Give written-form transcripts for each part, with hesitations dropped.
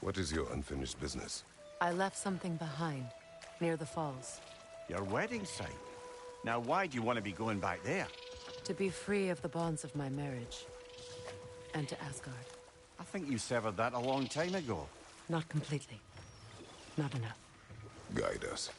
What is your unfinished business? I left something behind, near the falls. Your wedding site? Now why do you want to be going back there? To be free of the bonds of my marriage. And to Asgard. I think you severed that a long time ago. Not completely. Not enough. Guide us.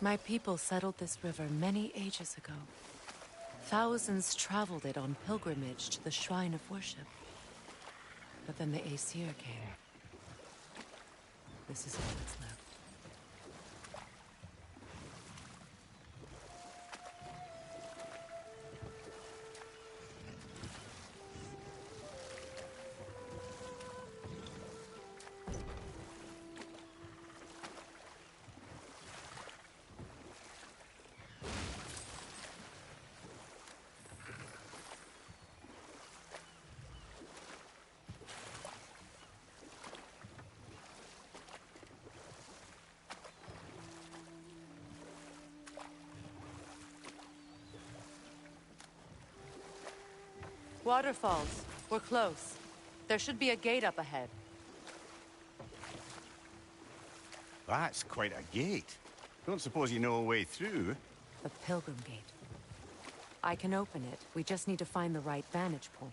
My people settled this river many ages ago. Thousands traveled it on pilgrimage to the shrine of worship. But then the Aesir came. This is all that's left. Waterfalls. We're close. There should be a gate up ahead. That's quite a gate. Don't suppose you know a way through? The Pilgrim Gate. I can open it. We just need to find the right vantage point.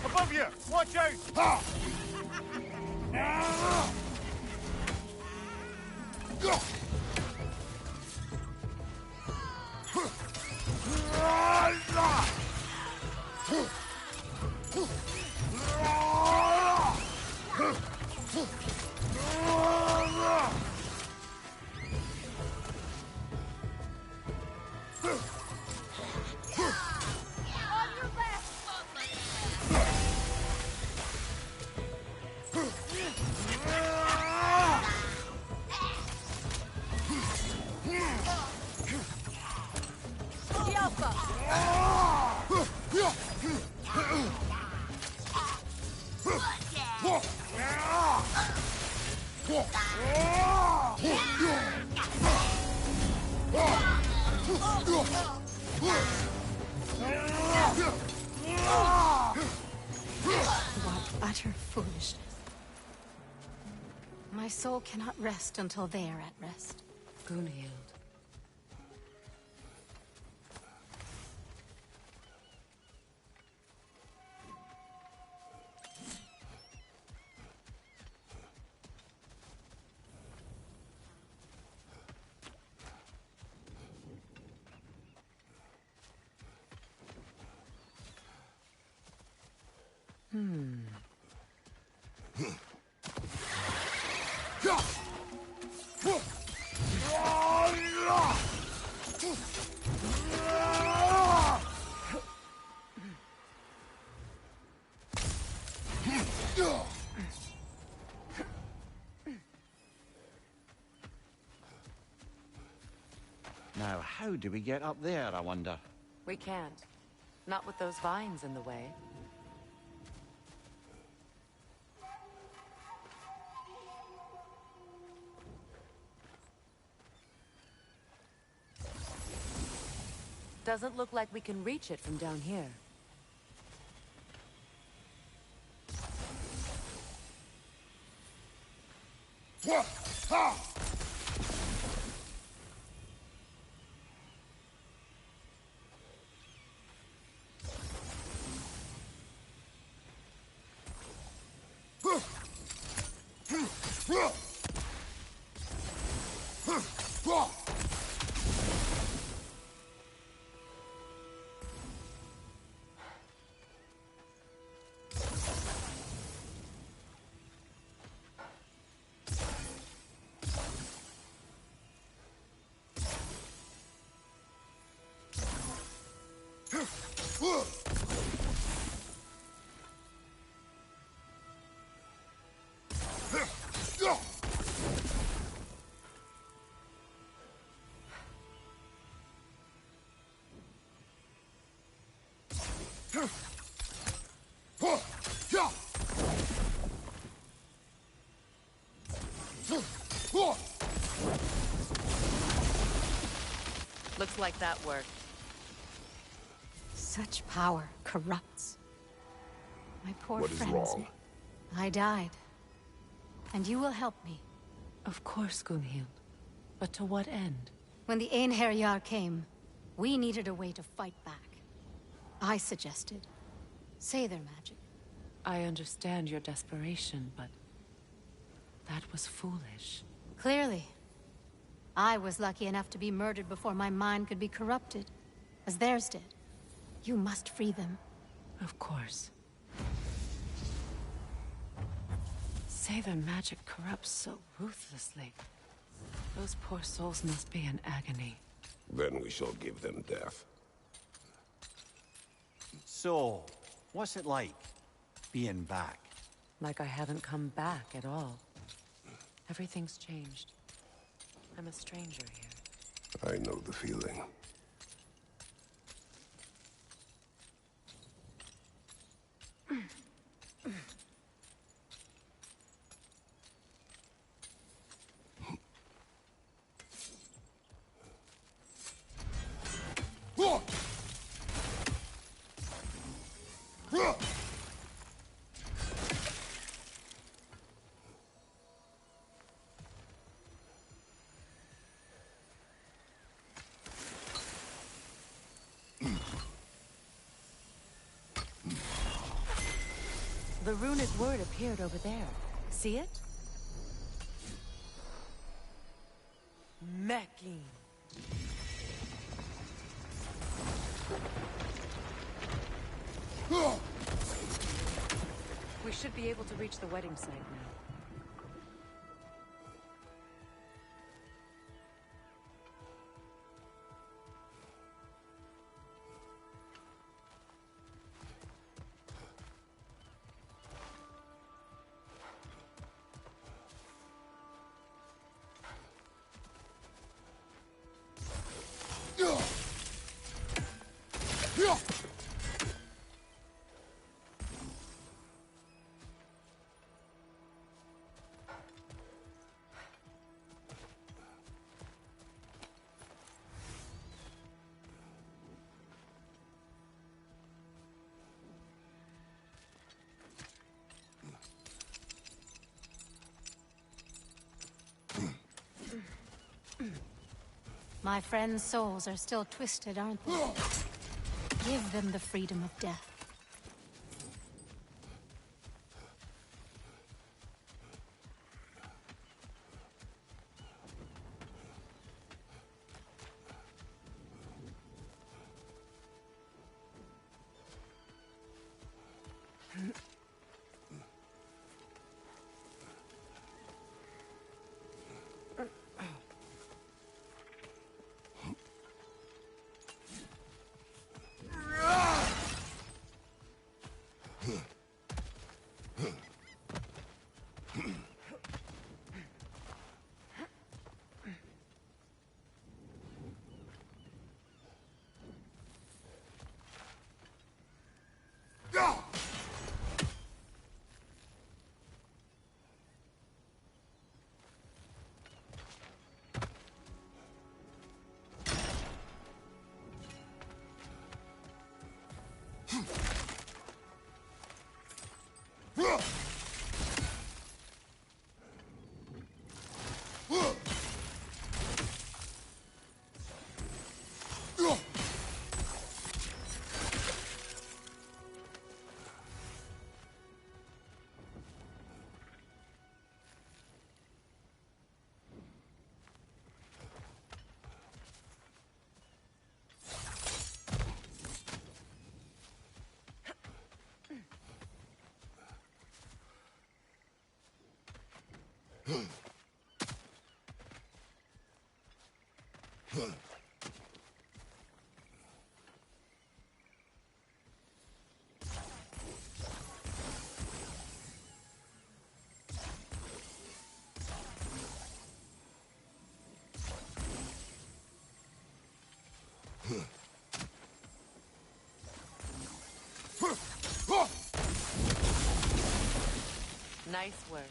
Above you! Watch out! What utter foolishness. My soul cannot rest until they are at rest. Gunhild. Now, how do we get up there, I wonder? We can't. Not with those vines in the way. Doesn't look like we can reach it from down here. Looks like that worked. Such power corrupts. My poor What is friends. wrong? I died. And you will help me. Of course, Gunhild. But to what end? When the Einherjar came, we needed a way to fight back. I suggested Sather magic. I understand your desperation, but that was foolish. Clearly. I was lucky enough to be murdered before my mind could be corrupted, as theirs did. You must free them. Of course. Sather magic corrupts so ruthlessly. Those poor souls must be in agony. Then we shall give them death. So, what's it like, being back? Like I haven't come back at all. Everything's changed. I'm a stranger here. I know the feeling. The runic word appeared over there. See it? Mecking. We should be able to reach the wedding site now. My friends' souls are still twisted, aren't they? Give them the freedom of death. Nice work.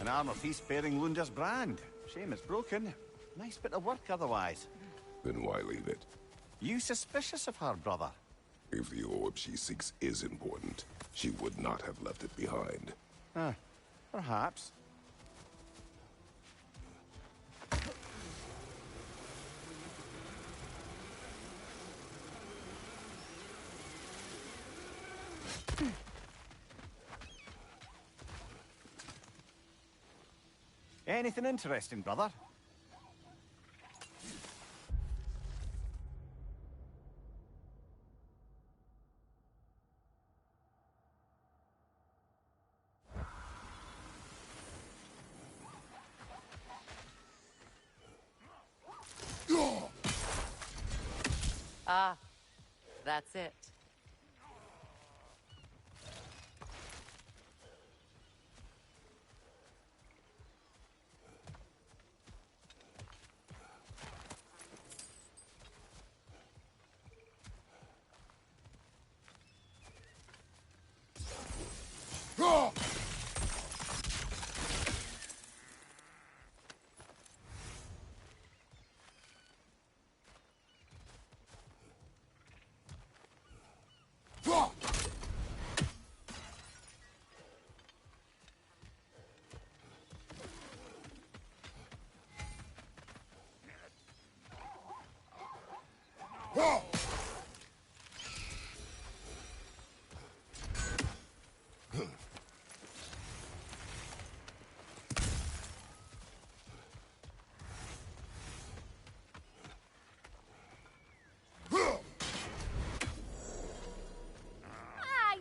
An armor piece bearing Lunda's brand. Shame it's broken. Nice bit of work otherwise. Then why leave it? You suspicious of her, brother? If the orb she seeks is important, she would not have left it behind. Perhaps. Anything interesting, brother? Ah, that's it.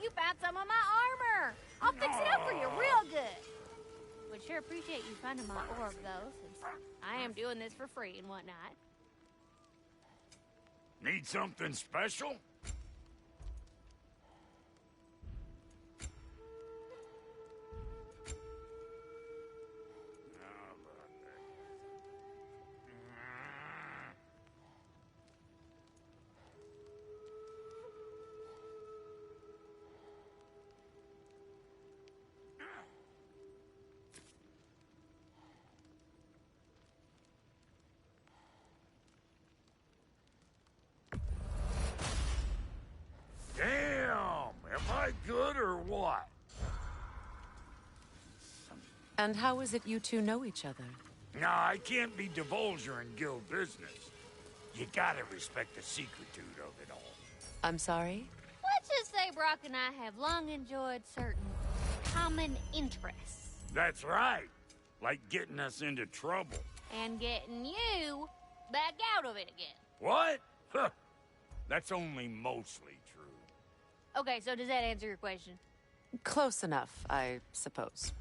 You found some of my armor. I'll fix it up for you real good. Would sure appreciate you finding my orb, though, since I am doing this for free and whatnot. Need something special? Damn! Am I good or what? And how is it you two know each other? Nah, I can't be divulger in guild business. You gotta respect the secretude of it all. I'm sorry? Let's just say Brock and I have long enjoyed certain common interests. That's right. Like getting us into trouble. And getting you back out of it again. What? Huh. That's only mostly true. Okay, so does that answer your question? Close enough, I suppose.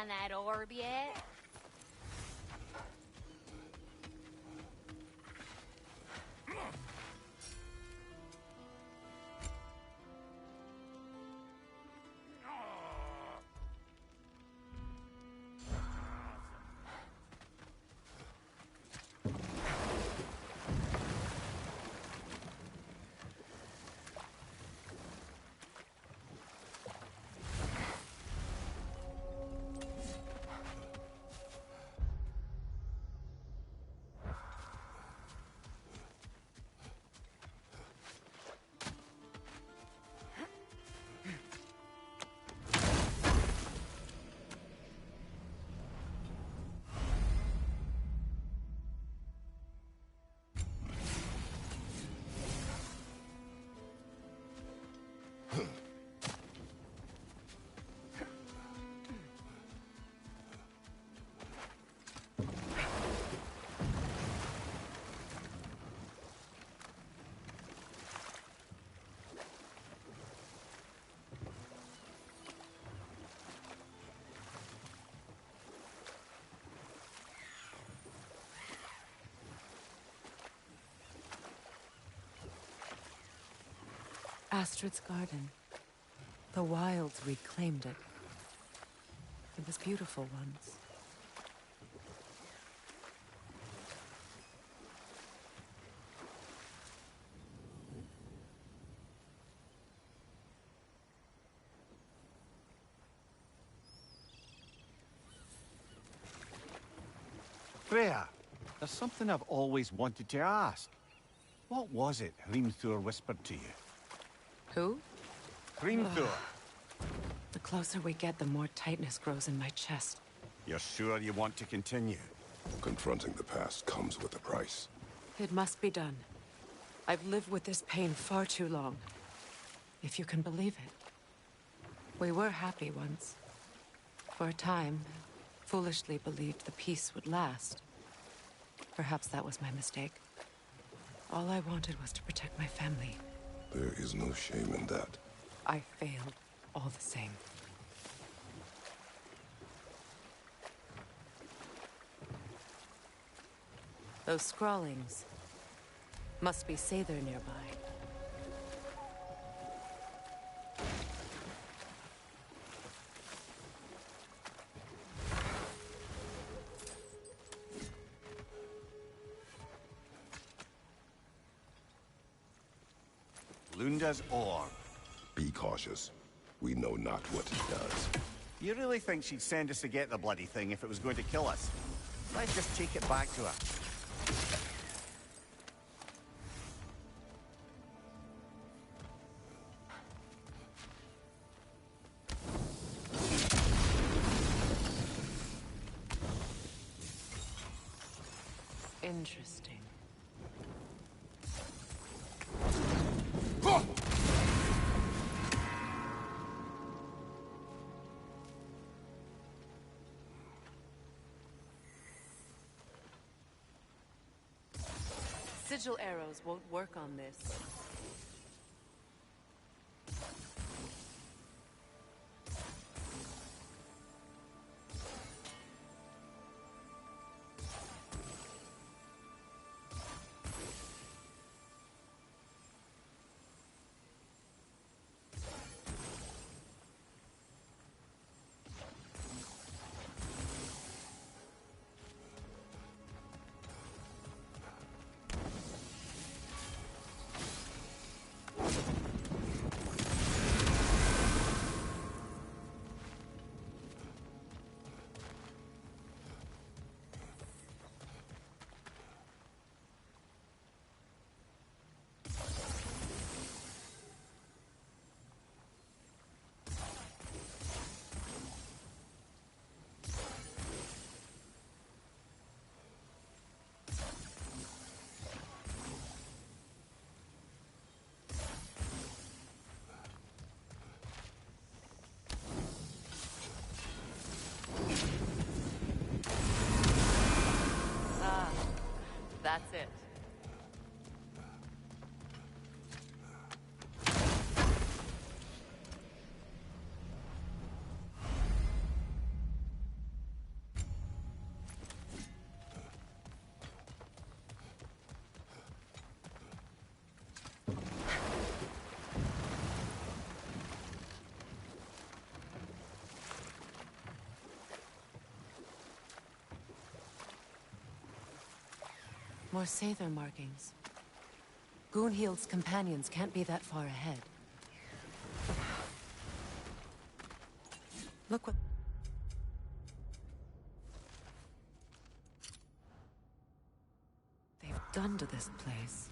find that orb yet? Astrid's garden. The wilds reclaimed it. It was beautiful once. Freya, there's something I've always wanted to ask. What was it Hrimthur whispered to you? Who? Hrimthur. The closer we get, the more tightness grows in my chest. You're sure you want to continue? Confronting the past comes with a price. It must be done. I've lived with this pain far too long. If you can believe it. We were happy once. For a time, foolishly believed the peace would last. Perhaps that was my mistake. All I wanted was to protect my family. There is no shame in that. I failed, all the same. Those scrawlings must be Sather nearby. Lunda's orb. Be cautious. We know not what it does. You really think she'd send us to get the bloody thing if it was going to kill us? Let's just take it back to her. Interesting. Sigil arrows won't work on this. That's it. More Sather markings. Gunhild's companions can't be that far ahead. Look what... they've done to this place.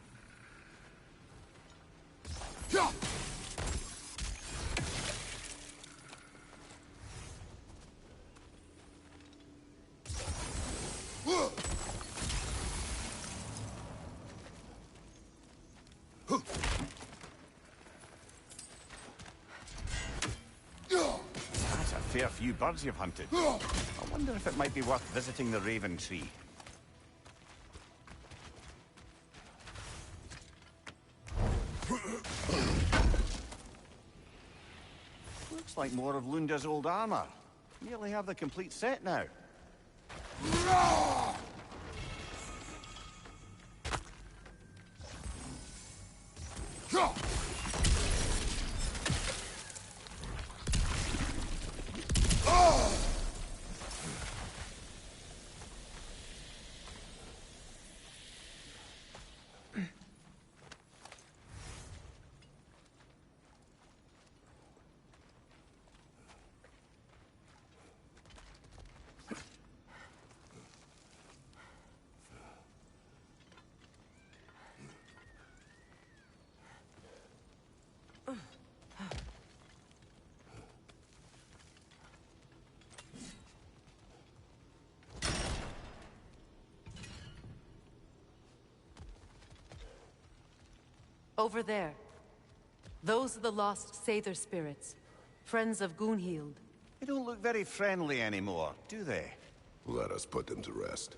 That's a fair few birds you've hunted. I wonder if it might be worth visiting the Raven Tree. Looks like more of Lunda's old armor. Nearly have the complete set now. Over there. Those are the lost Sather spirits. Friends of Gunhild. They don't look very friendly anymore, do they? Let us put them to rest.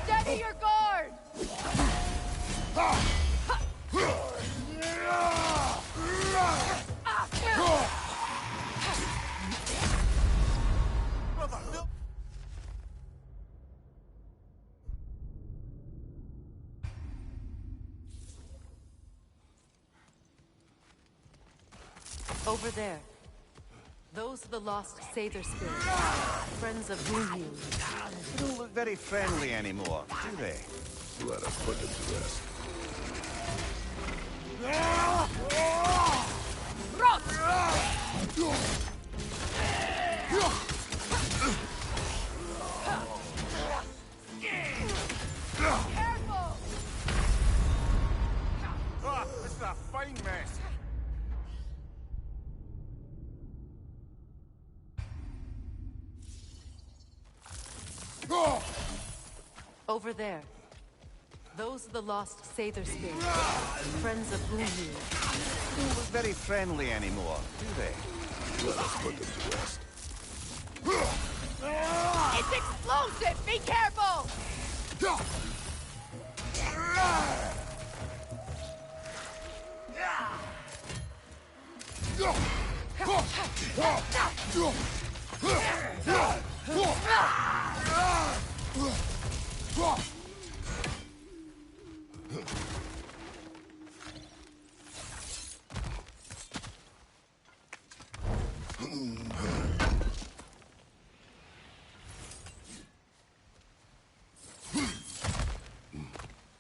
Steady your guard! Over there. Those are the lost Sather spirits. Friends of Gunhild. They don't look very friendly anymore, do they? Let us put them to rest. Careful! Ah, this is a fine mess. Over there. Those are the lost Sather spirits. Friends of Gunhild. They don't look very friendly anymore, do they? Let us put them to rest. It's explosive! Be careful!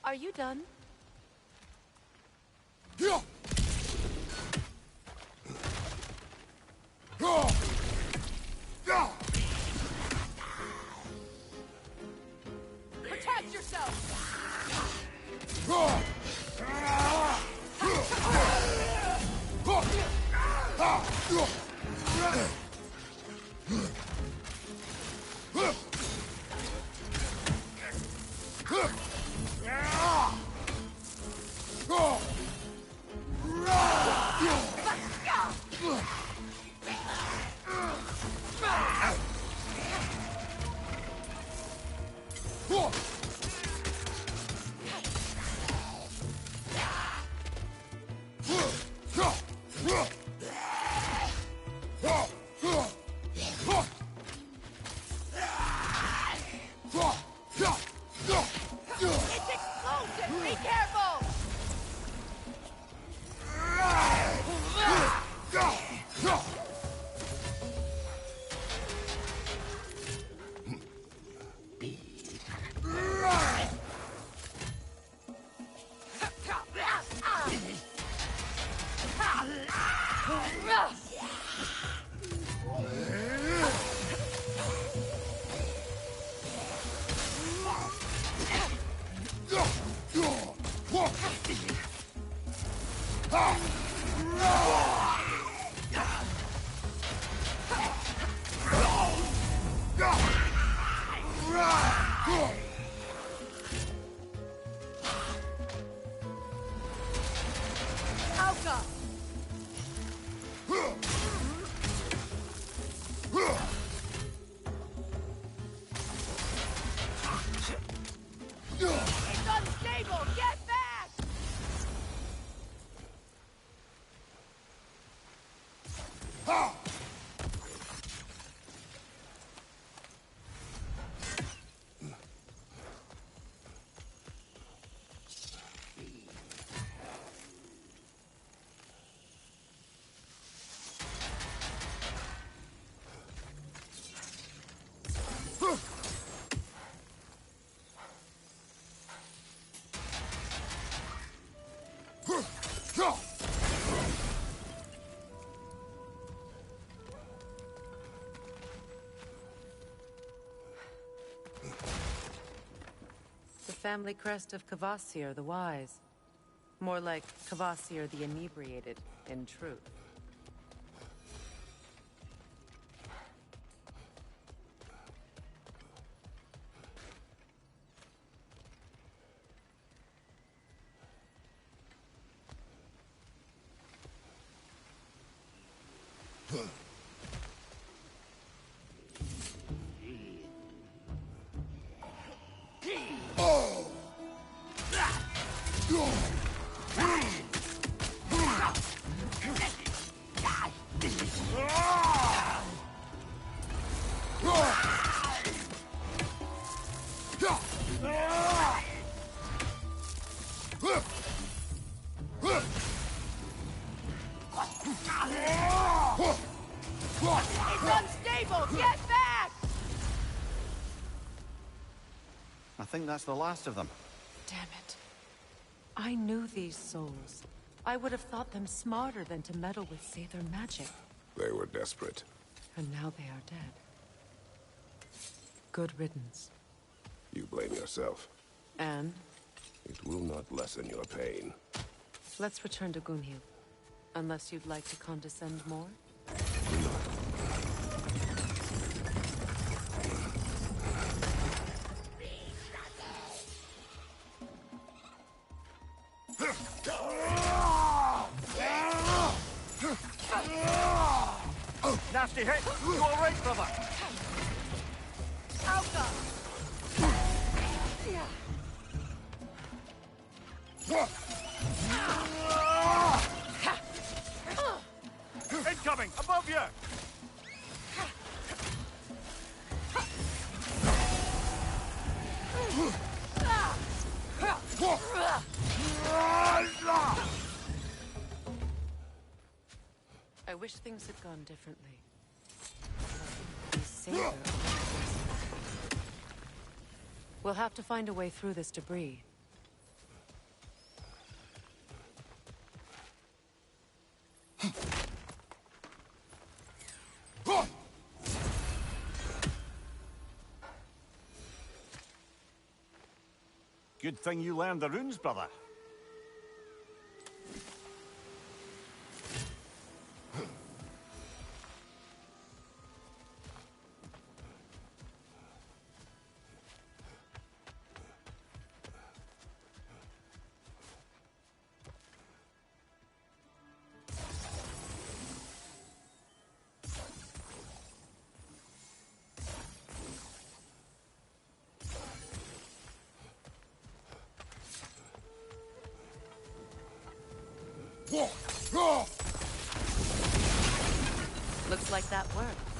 Are you done? Protect yourself! family crest of Kvasir the Wise. More like Kvasir the Inebriated, in truth. It's unstable! Get back! I think that's the last of them. Damn it. I knew these souls. I would have thought them smarter than to meddle with Sather magic. They were desperate. And now they are dead. Good riddance. You blame yourself. And It will not lessen your pain. let's return to Gunhild. Unless you'd like to condescend more? Nasty hit! You alright, brother? Incoming! Above you! I wish things had gone differently. These Sather. We'll have to find a way through this debris. Good thing you learned the runes, brother. Looks like that worked.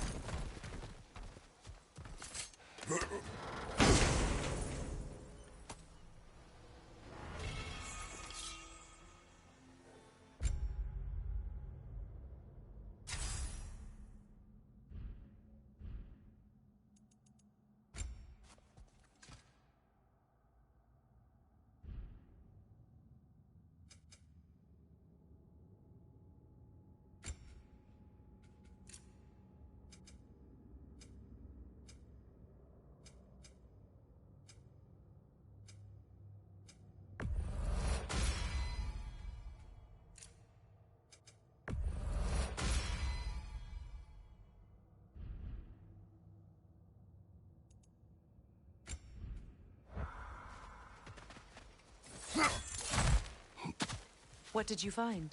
What did you find?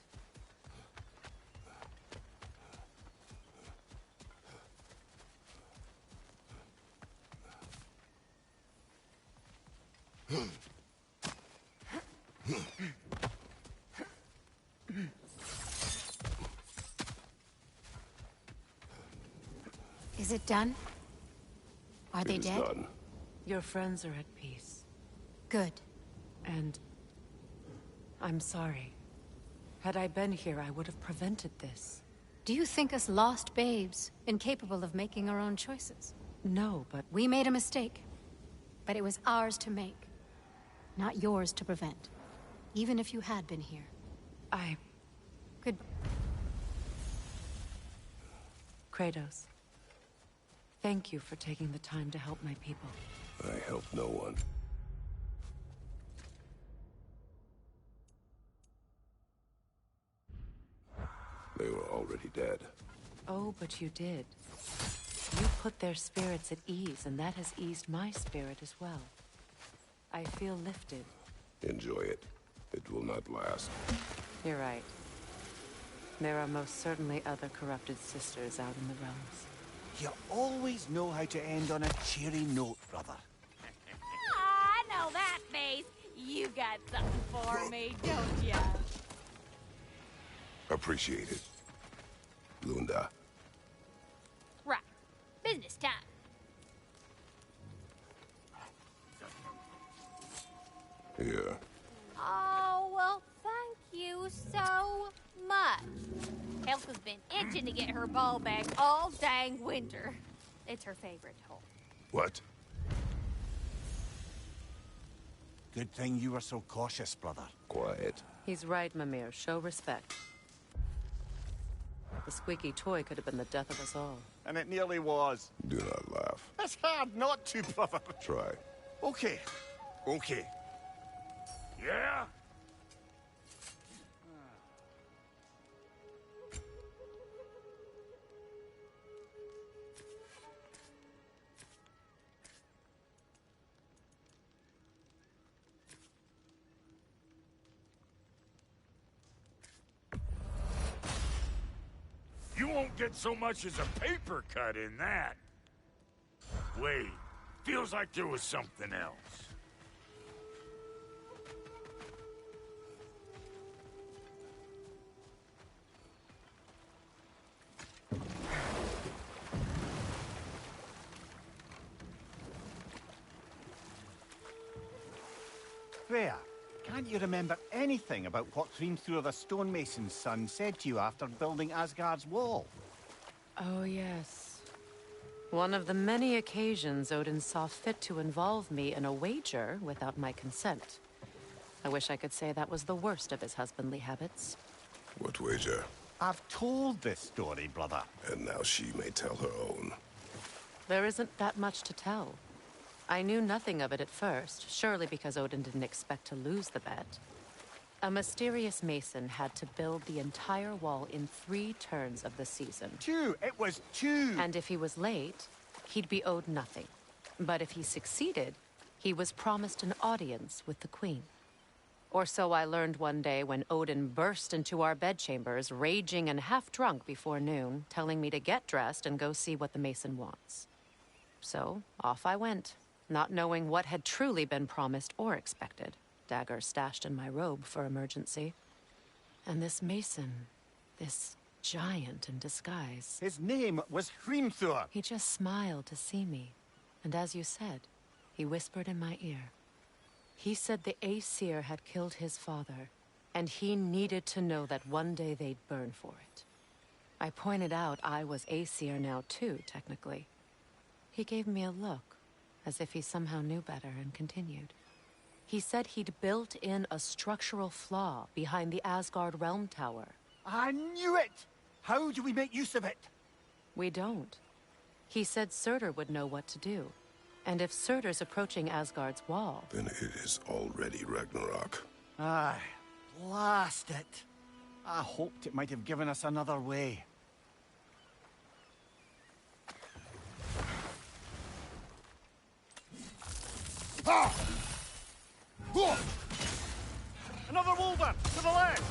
Is it done? Are they It is dead? done. Your friends are at peace. Good. And I'm sorry. Had I been here, I would have prevented this. Do you think us lost babes, incapable of making our own choices? No, but We made a mistake. But it was ours to make. Not yours to prevent. Even if you had been here. I... Good. Kratos. Thank you for taking the time to help my people. I help no one. They were already dead. Oh, but you did. You put their spirits at ease, and that has eased my spirit as well. I feel lifted. Enjoy it. It will not last. You're right. There are most certainly other corrupted sisters out in the realms. You always know how to end on a cheery note, brother. I know that face. You got something for me, don't ya? Appreciate it. Lunda. Right. Business time. Here. Oh, well, thank you so much. Helga's been itching to get her ball back all dang winter. It's her favorite toy. What? Good thing you were so cautious, brother. Quiet. He's right, Mimir. Show respect. The squeaky toy could have been the death of us all. And it nearly was. Do not laugh. It's hard not to, brother. Try. Okay. Okay. Yeah? You won't get so much as a paper cut in that. Wait, feels like there was something else. Freya, can't you remember anything about what Hrimthur the stonemason's son said to you after building Asgard's wall? Oh, yes. One of the many occasions Odin saw fit to involve me in a wager without my consent. I wish I could say that was the worst of his husbandly habits. What wager? I've told this story, brother. And now she may tell her own. There isn't that much to tell. I knew nothing of it at first, surely because Odin didn't expect to lose the bet. A mysterious mason had to build the entire wall in 3 turns of the season. 2! It was 2! And if he was late, he'd be owed nothing. But if he succeeded, he was promised an audience with the queen. Or so I learned one day when Odin burst into our bedchambers, raging and half-drunk before noon, telling me to get dressed and go see what the mason wants. So, off I went, not knowing what had truly been promised or expected. Dagger stashed in my robe for emergency. And this mason, this giant in disguise. His name was Hrimthur. He just smiled to see me. And as you said, he whispered in my ear. He said the Aesir had killed his father, and he needed to know that one day they'd burn for it. I pointed out I was Aesir now too, technically. He gave me a look, as if he somehow knew better, and continued. He said he'd built in a structural flaw behind the Asgard Realm Tower. I knew it! How do we make use of it? We don't. He said Surtur would know what to do. And if Surtur's approaching Asgard's wall... Then it is already Ragnarok. Aye, blast it. I hoped it might have given us another way. Ah! Another Wolver! To the left!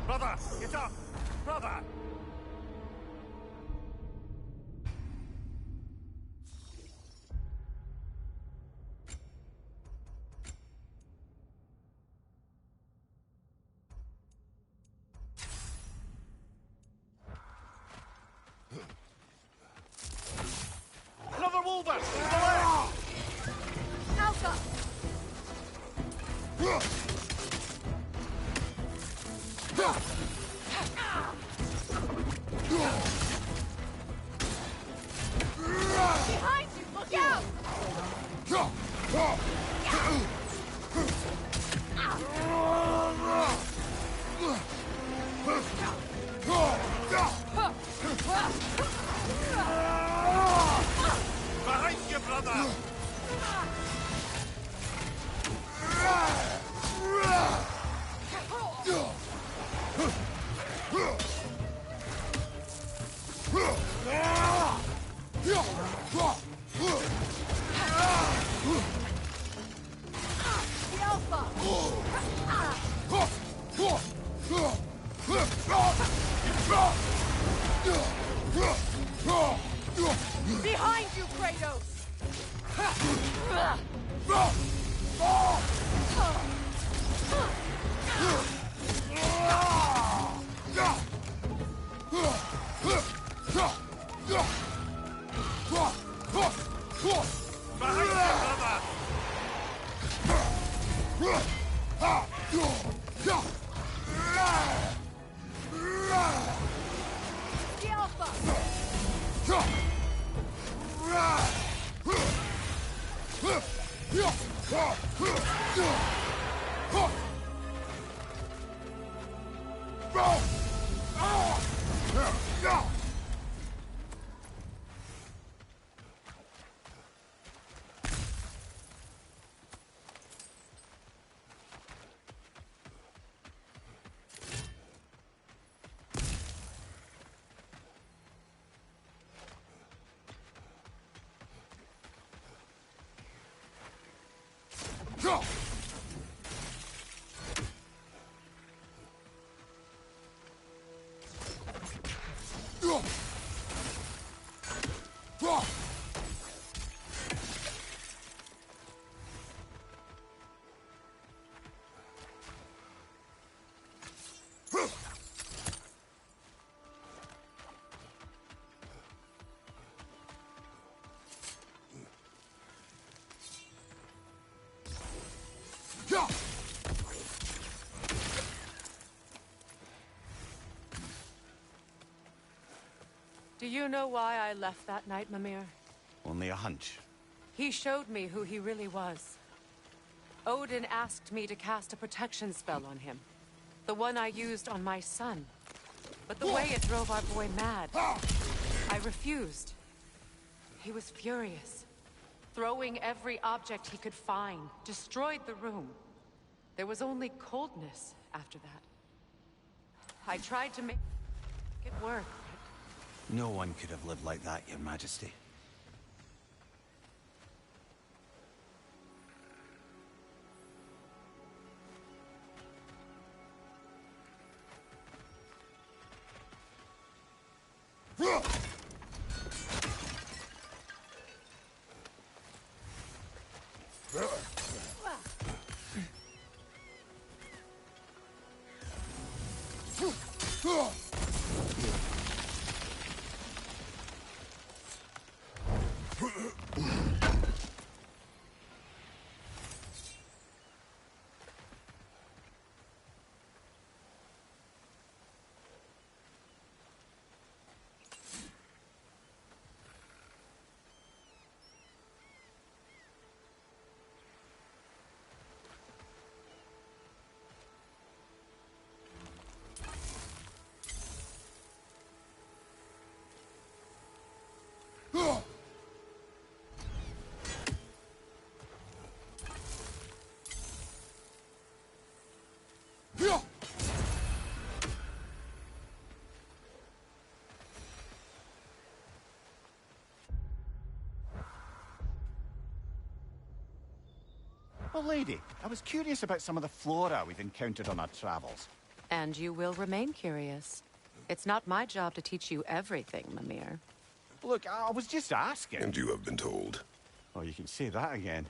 Brother, get up! Brother! Behind you! Look out! Behind you, brother! The Alpha! Behind you, Kratos! Behind you, brother! The Alpha! Do you know why I left that night, Mimir? Only a hunch. He showed me who he really was. Odin asked me to cast a protection spell on him. The one I used on my son. But the way it drove our boy mad, I refused. He was furious. Throwing every object he could find, destroyed the room. There was only coldness after that. I tried to make it work. No one could have lived like that, Your Majesty. Well, lady, I was curious about some of the flora we've encountered on our travels. And you will remain curious. It's not my job to teach you everything, Mimir. Look, I was just asking. And you have been told. Oh, you can say that again.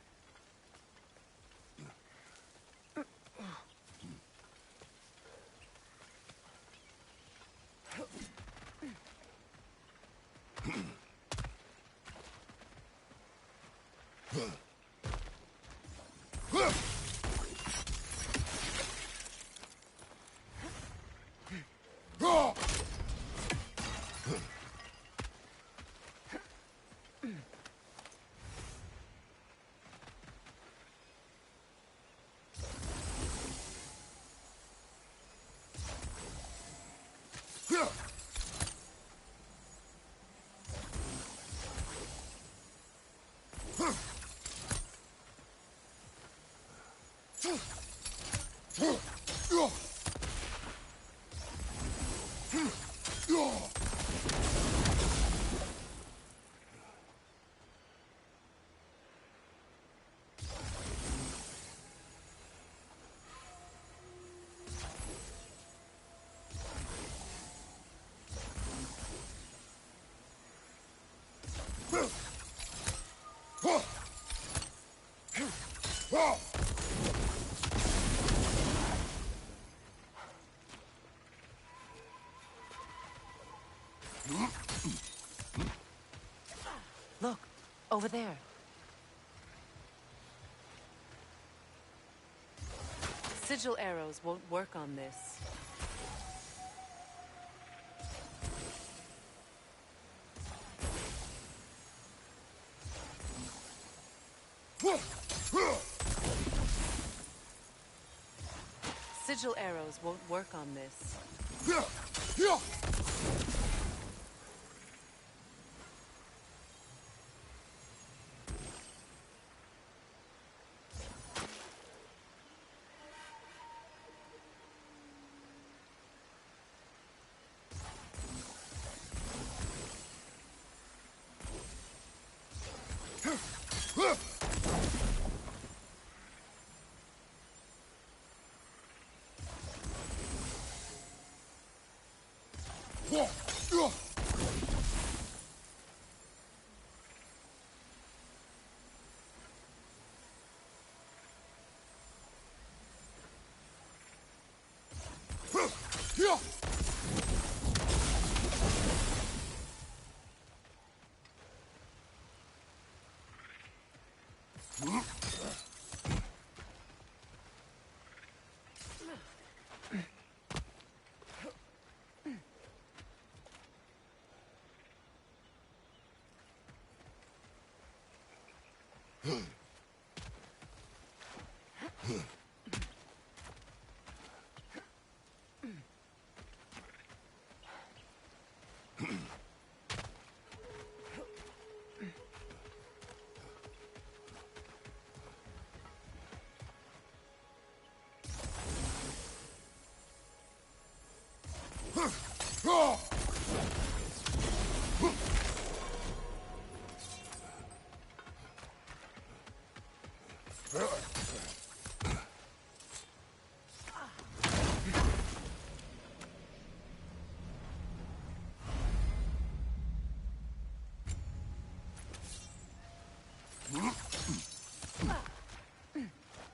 Look, over there. Sigil arrows won't work on this. Sigil arrows won't work on this.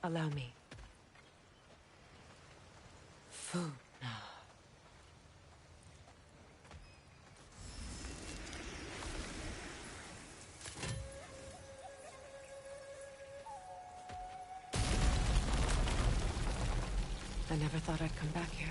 Allow me. Food now. I never thought I'd come back here.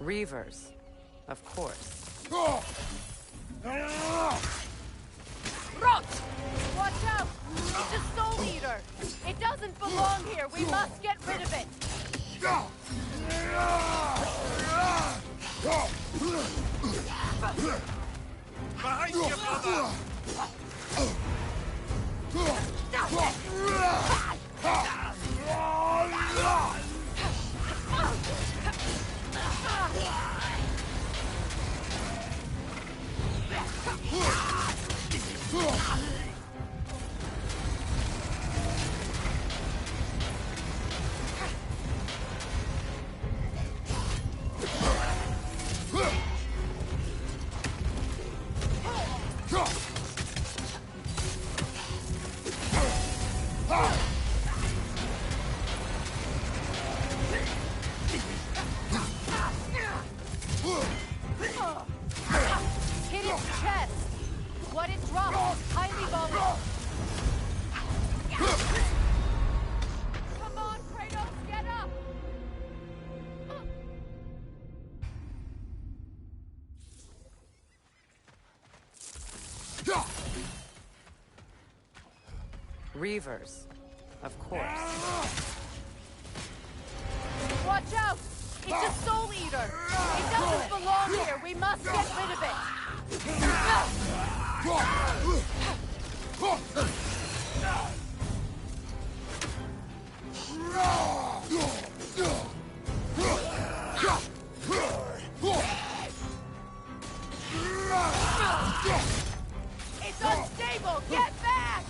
Reavers, of course. Roach! Watch out! It's a soul eater! It doesn't belong here! We must get rid of it! Behind you, brother! Reavers, of course. Watch out! It's a soul eater! It doesn't belong here! We must get rid of it! It's unstable! Get back!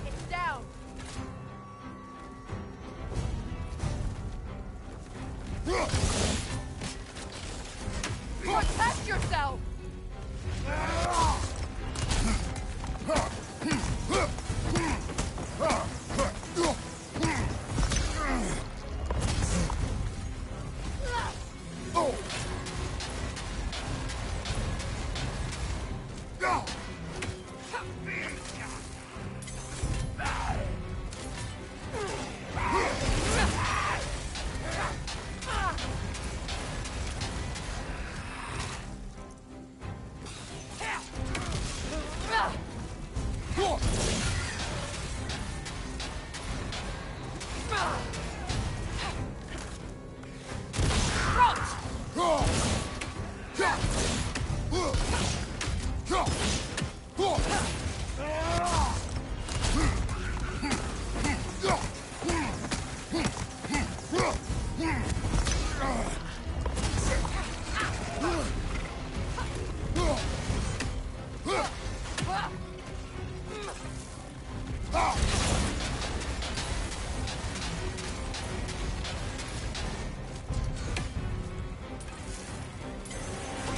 It's down! Protect yourself!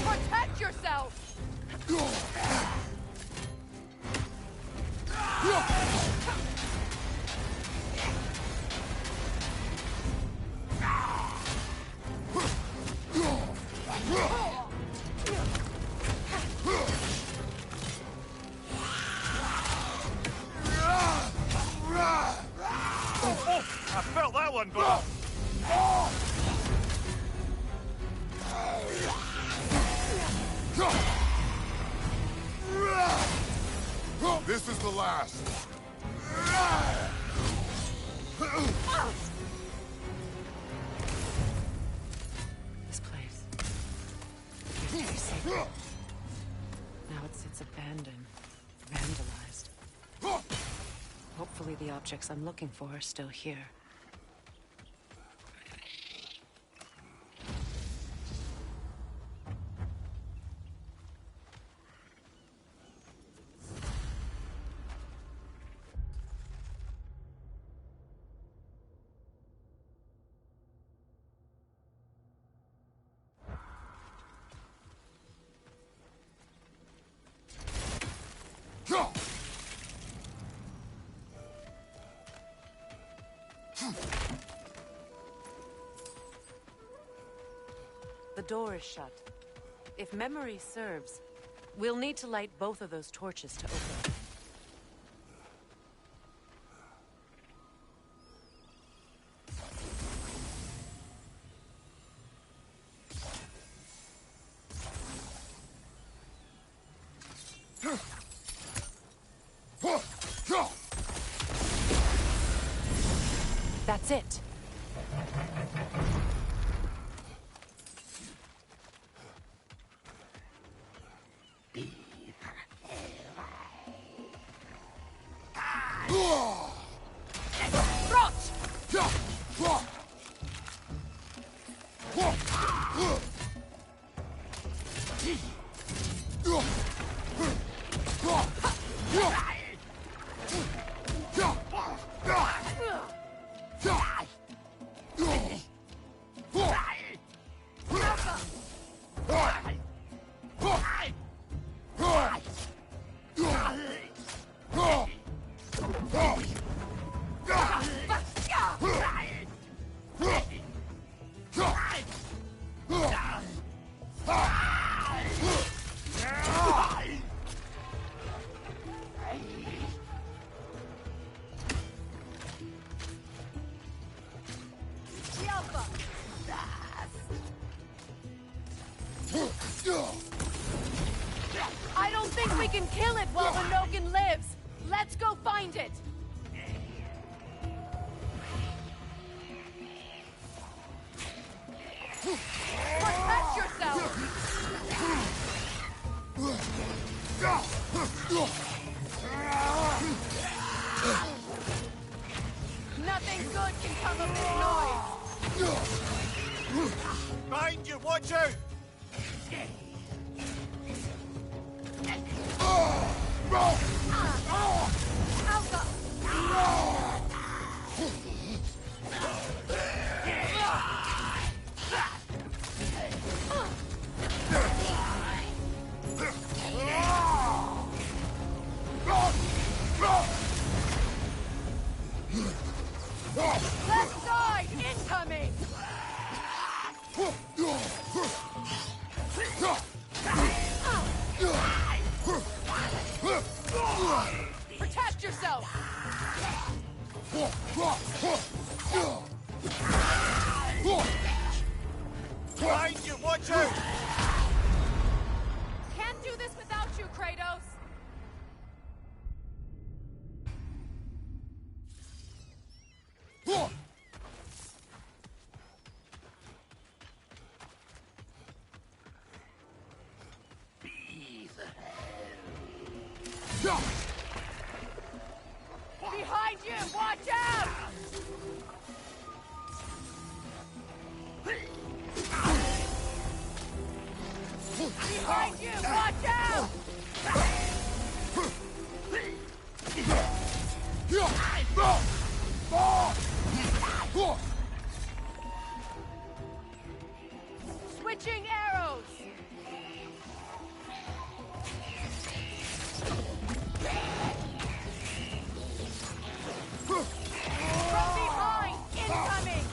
Protect yourself! I felt that one go. This is the last. This place. Used to be sacred. Now it sits abandoned, vandalized. Hopefully the objects I'm looking for are still here. The door is shut. If memory serves, we'll need to light both of those torches to open. That's it. I don't think we can kill it while the Nogan lives. Let's go find it. Protect yourself. Nothing good can come of this noise. Behind you, watch out! Left side, incoming! Protect yourself! Behind you, watch out! Can't do this without you, Kratos! Behind you! Watch out! Behind you! Watch out! Switching arrows! From behind! Incoming!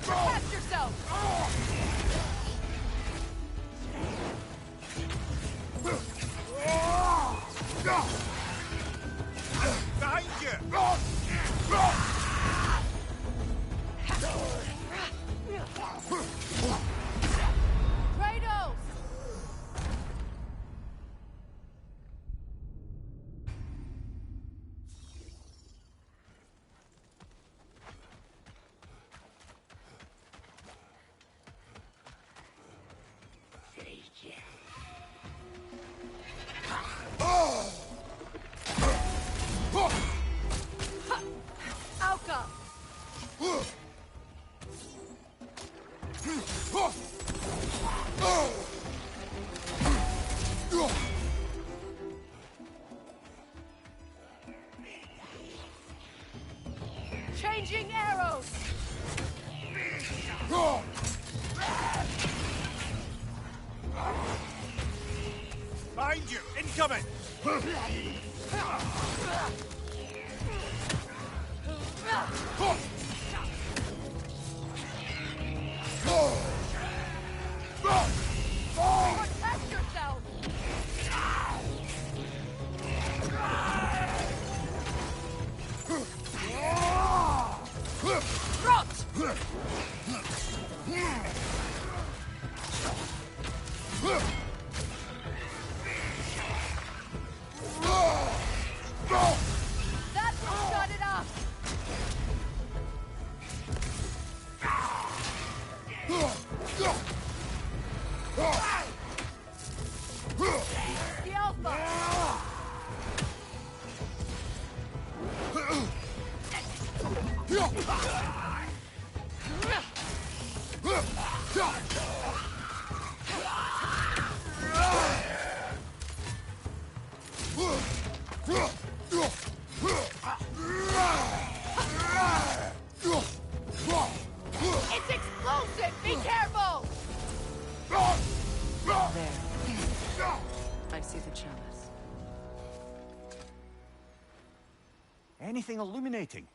Protect yourself! Behind you! Kratos! Outcome! Changing arrows! Behind you, incoming! Protect yourself! Dropped! That will shut it up! I see the chalice. Anything illuminating?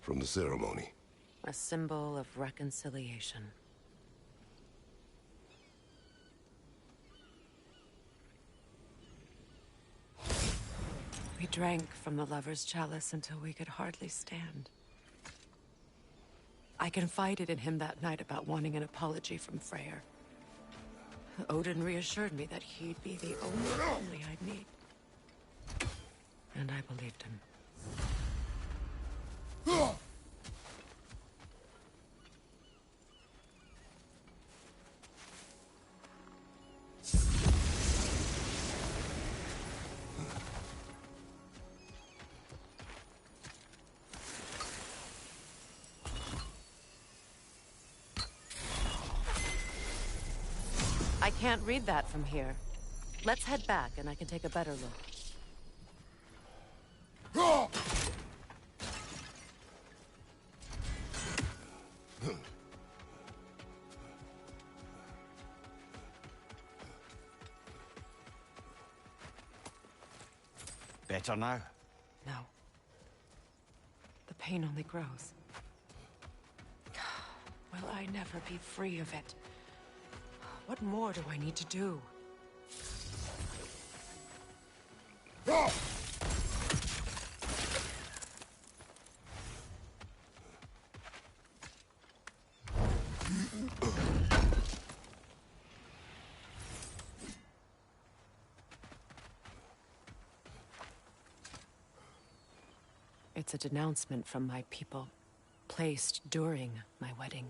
From the ceremony. A symbol of reconciliation. We drank from the lover's chalice until we could hardly stand. I confided in him that night about wanting an apology from Freyr. Odin reassured me that he'd be the only family I'd need. And I believed him. I can't read that from here. Let's head back and I can take a better look. Better now? No. The pain only grows. Will I never be free of it? What more do I need to do? It's a denouncement from my people, placed during my wedding.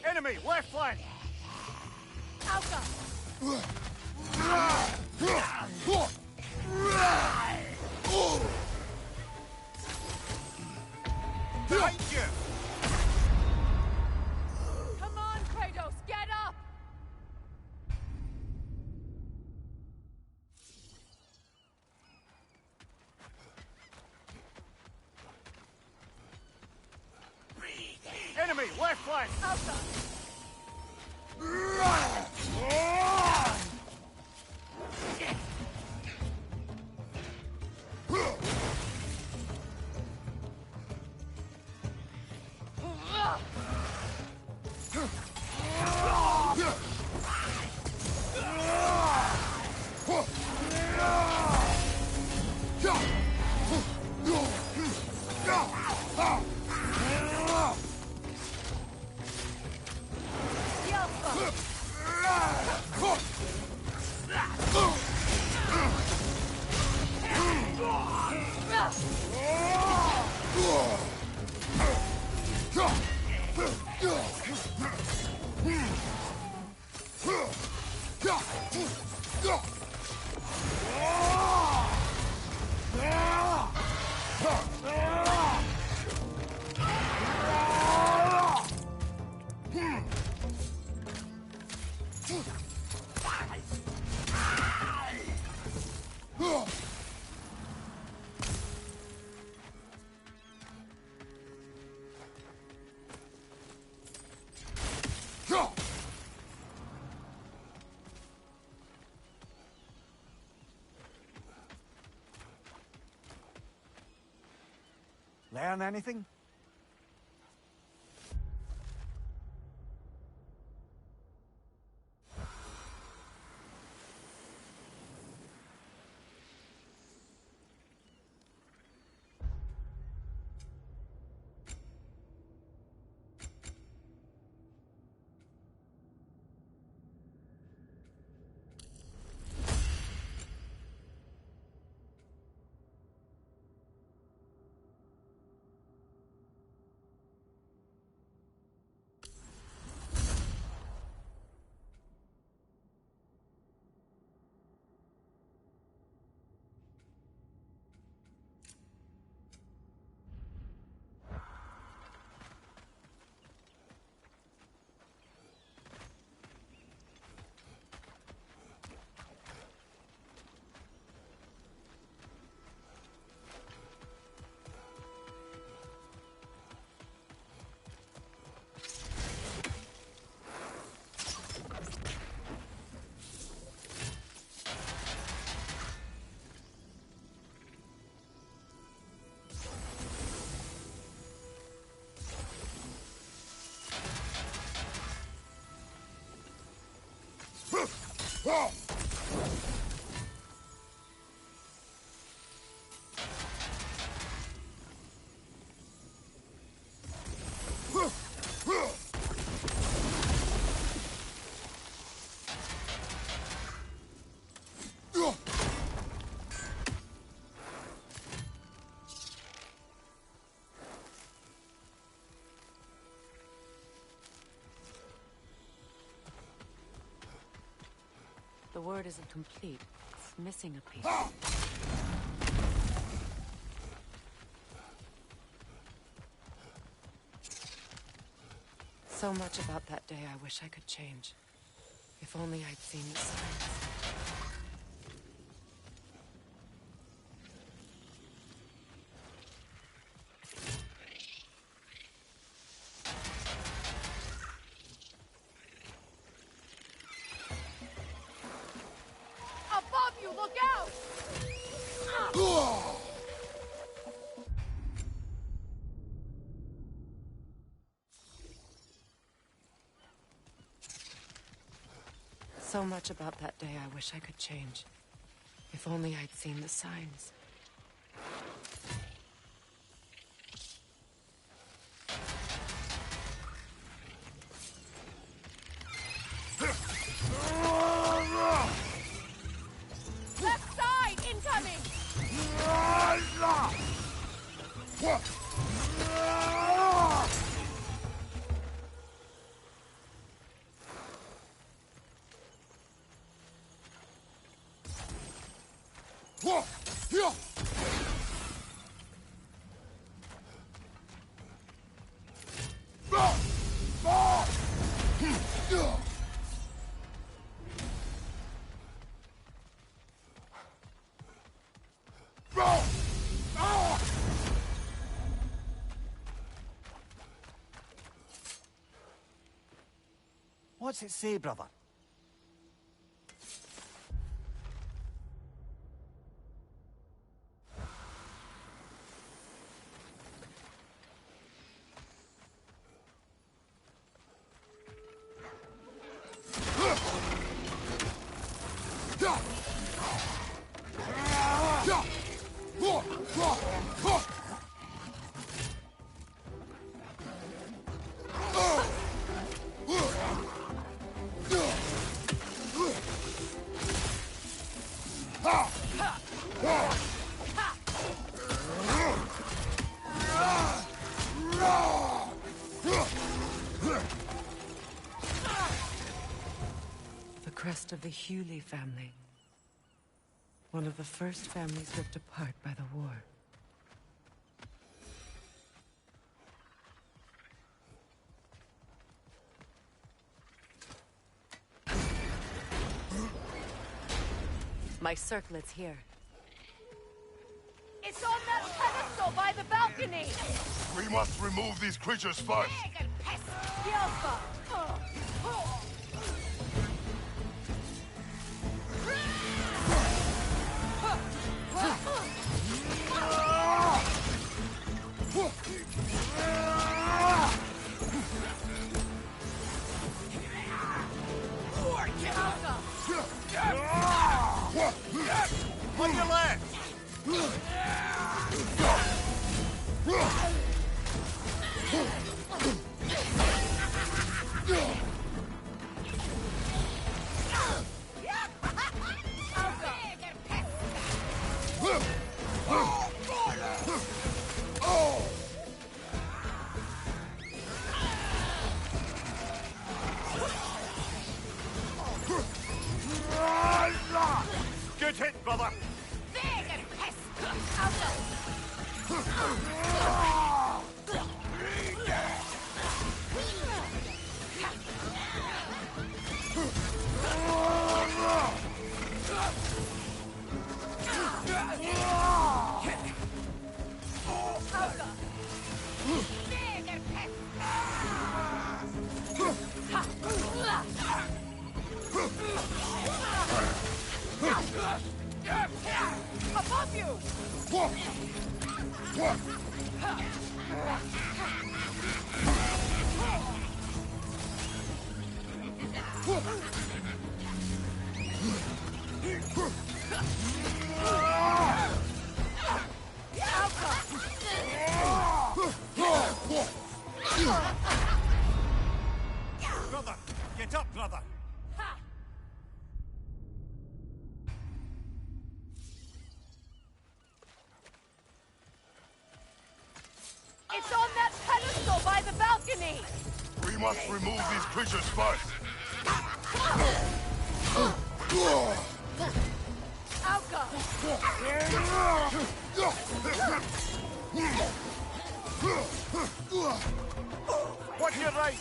Enemy, left flank! Alpha! Behind you! Come on, Kratos, get up! Enemy, left flank! Alpha! Learn anything? The word isn't complete. It's missing a piece. So much about that day I wish I could change. If only I'd seen the signs. Above you, look out! So much about that day I wish I could change. If only I'd seen the signs. Left side, incoming! What's it say, brother? The crest of the Hewley family. One of the first families ripped apart by the war. My circlet's here. It's on that pedestal by the balcony! We must remove these creatures first. Yelpa! On your left! Brother! Get up, brother! It's on that pedestal by the balcony! We must remove these creatures first. Alka! Watch your right!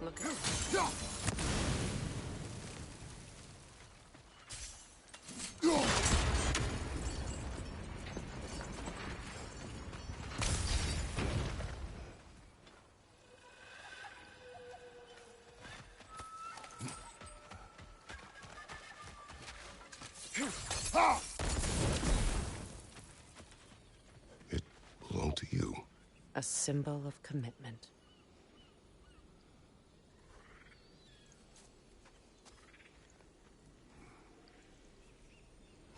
Look at It belonged to you. a symbol of commitment.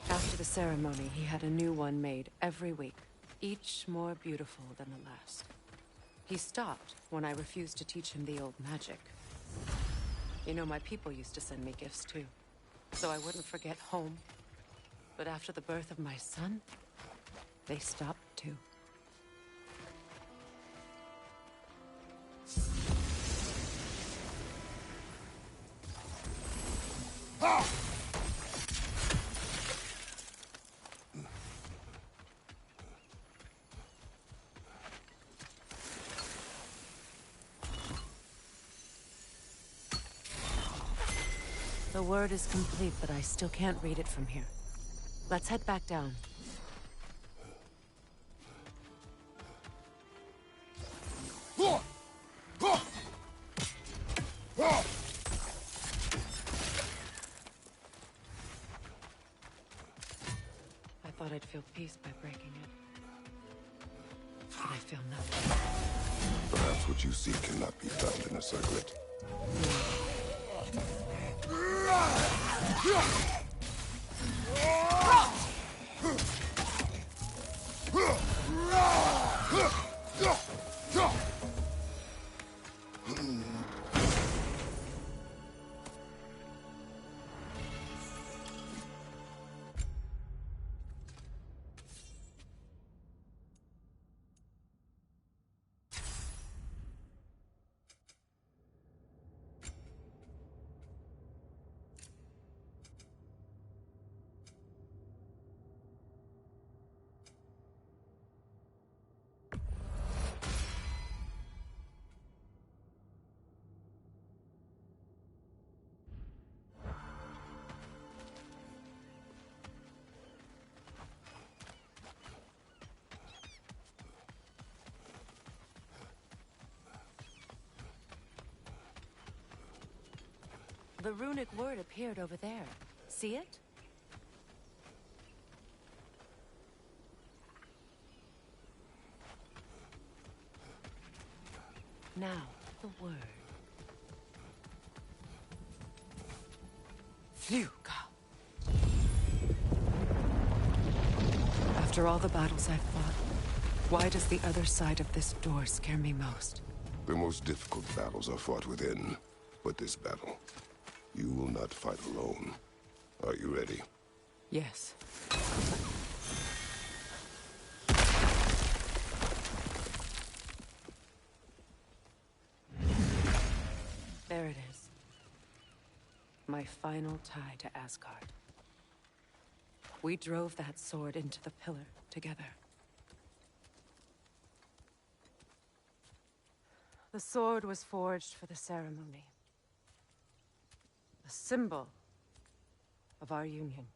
After the ceremony, he had a new one made every week, each more beautiful than the last. He stopped when I refused to teach him the old magic. You know, my people used to send me gifts too, so I wouldn't forget home. But after the birth of my son, they stopped too. The word is complete, but I still can't read it from here. Let's head back down. I thought I'd feel peace by breaking it. But I feel nothing. Perhaps what you seek cannot be found in a circlet. The runic word appeared over there. See it? Now, the word. Fluga. After all the battles I've fought, why does the other side of this door scare me most? The most difficult battles are fought within. But this battle, you will not fight alone. Are you ready? Yes. There it is. My final tie to Asgard. We drove that sword into the pillar together. The sword was forged for the ceremony. A symbol of our union.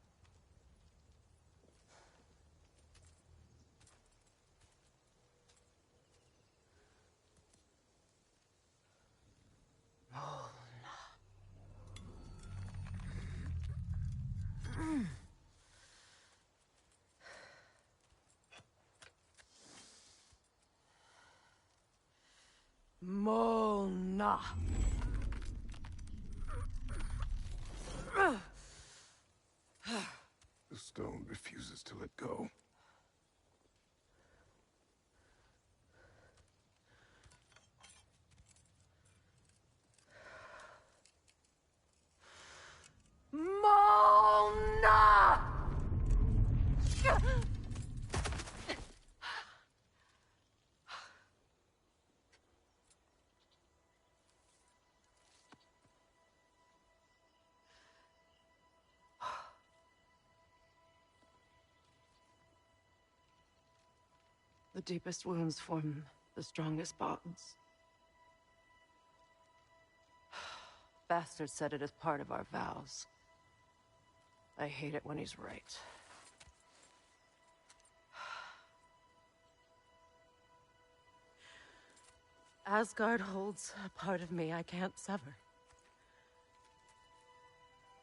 Molna. The stone refuses to let go. Molna! The deepest wounds form the strongest bonds. Bastard said it as part of our vows. I hate it when he's right. Asgard holds a part of me I can't sever.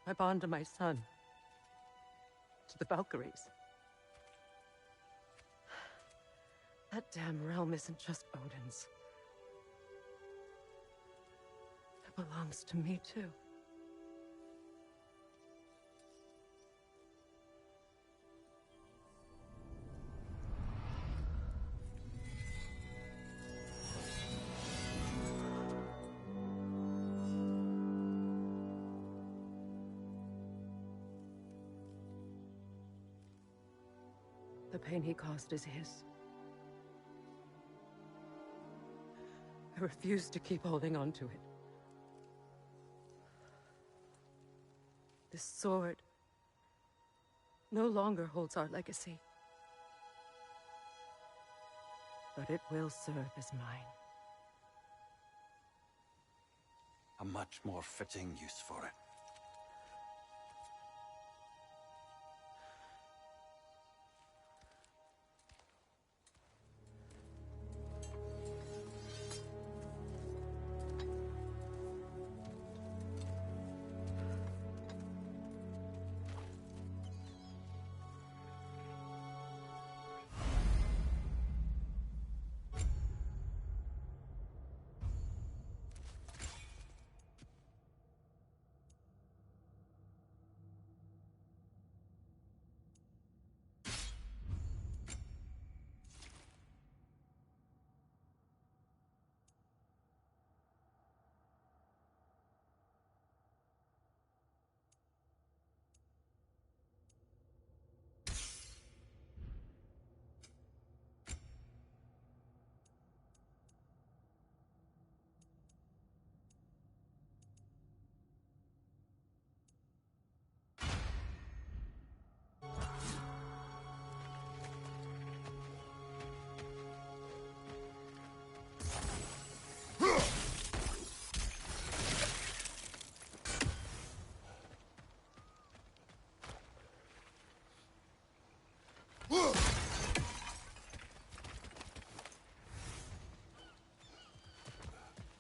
I bond to my son. To the Valkyries. That damn realm isn't just Odin's. It belongs to me, too. The pain he caused is his. I refuse to keep holding on to it. This sword no longer holds our legacy. But it will serve as mine. A much more fitting use for it.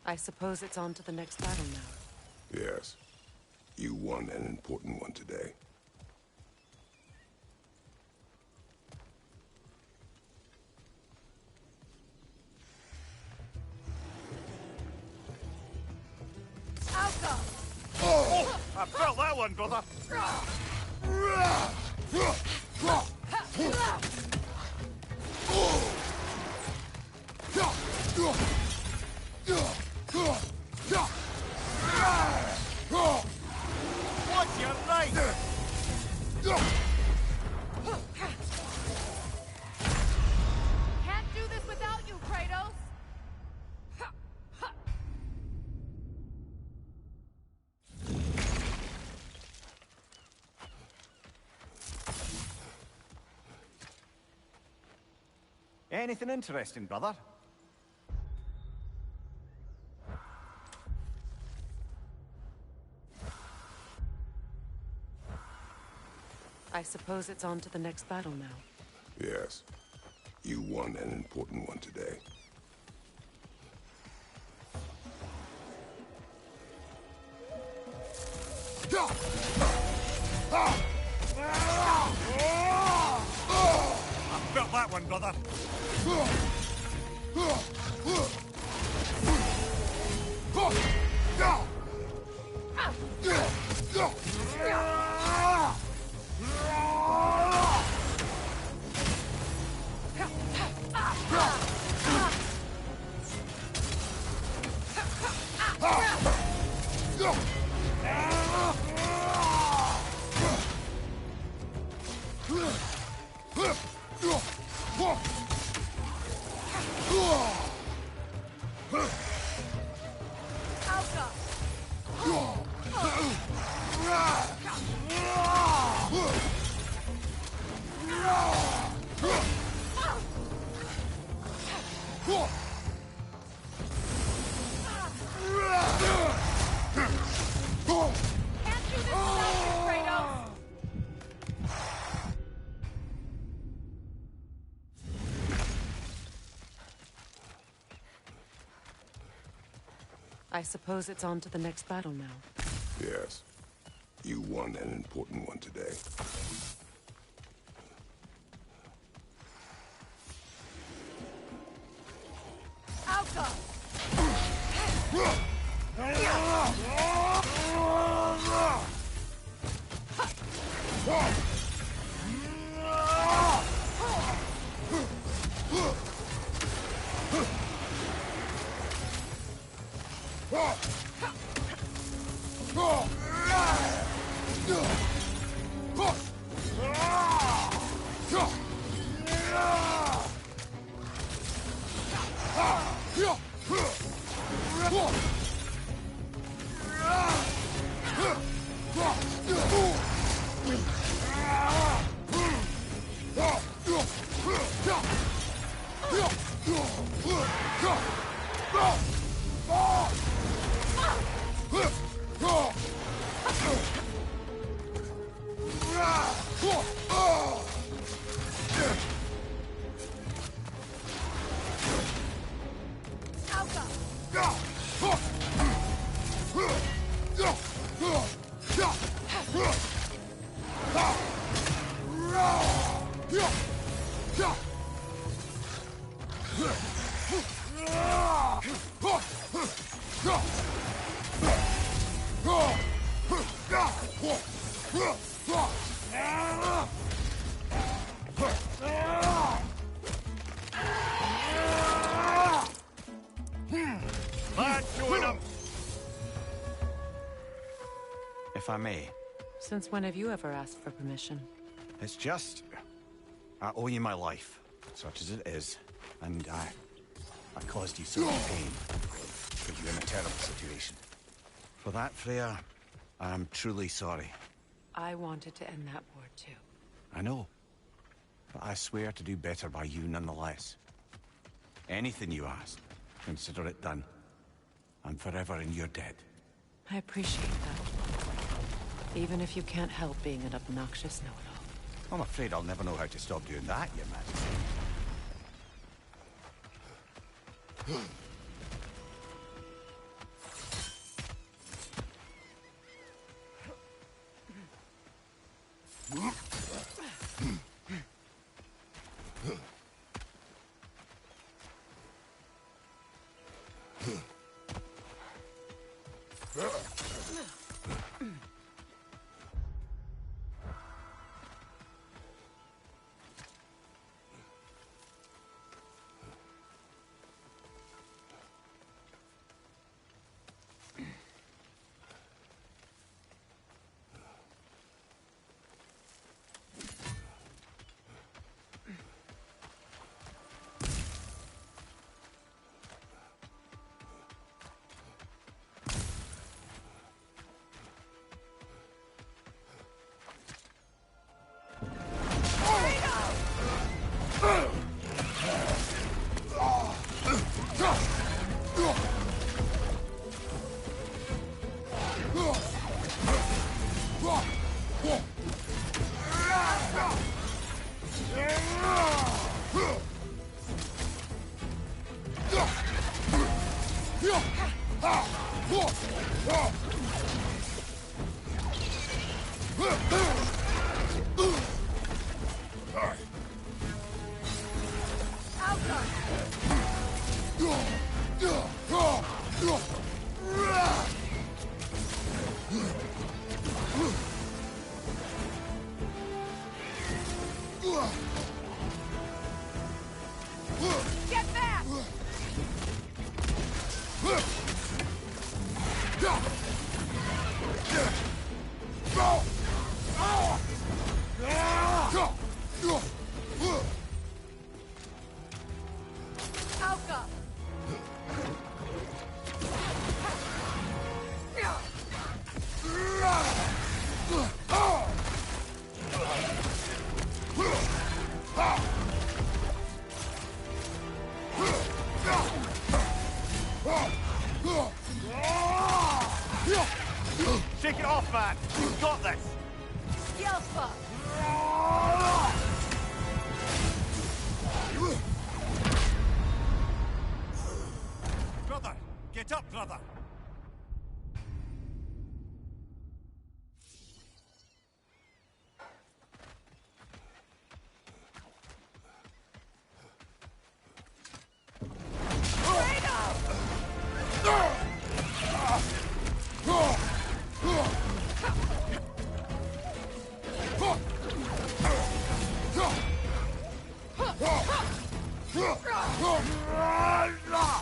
I suppose it's on to the next battle now. Yes. You won an important one today. Oh! I felt that one, brother! What's your right? Can't do this without you, Kratos! Anything interesting, brother? I suppose it's on to the next battle now. Yes. You won an important one today. I felt that one, brother. I suppose it's on to the next battle now. Yes. You won an important one today. If I may. Since when have you ever asked for permission? It's just... I owe you my life, such as it is. And I caused you so much pain. Put you in a terrible situation. For that, Freya, I am truly sorry. I wanted to end that war too. I know. But I swear to do better by you nonetheless. Anything you ask, consider it done. I'm forever in your debt. I appreciate that. Even if you can't help being an obnoxious know-it-all. I'm afraid I'll never know how to stop doing that, Your Majesty. Shake it off, man! You've got this! Skillful! Brother! Get up, brother!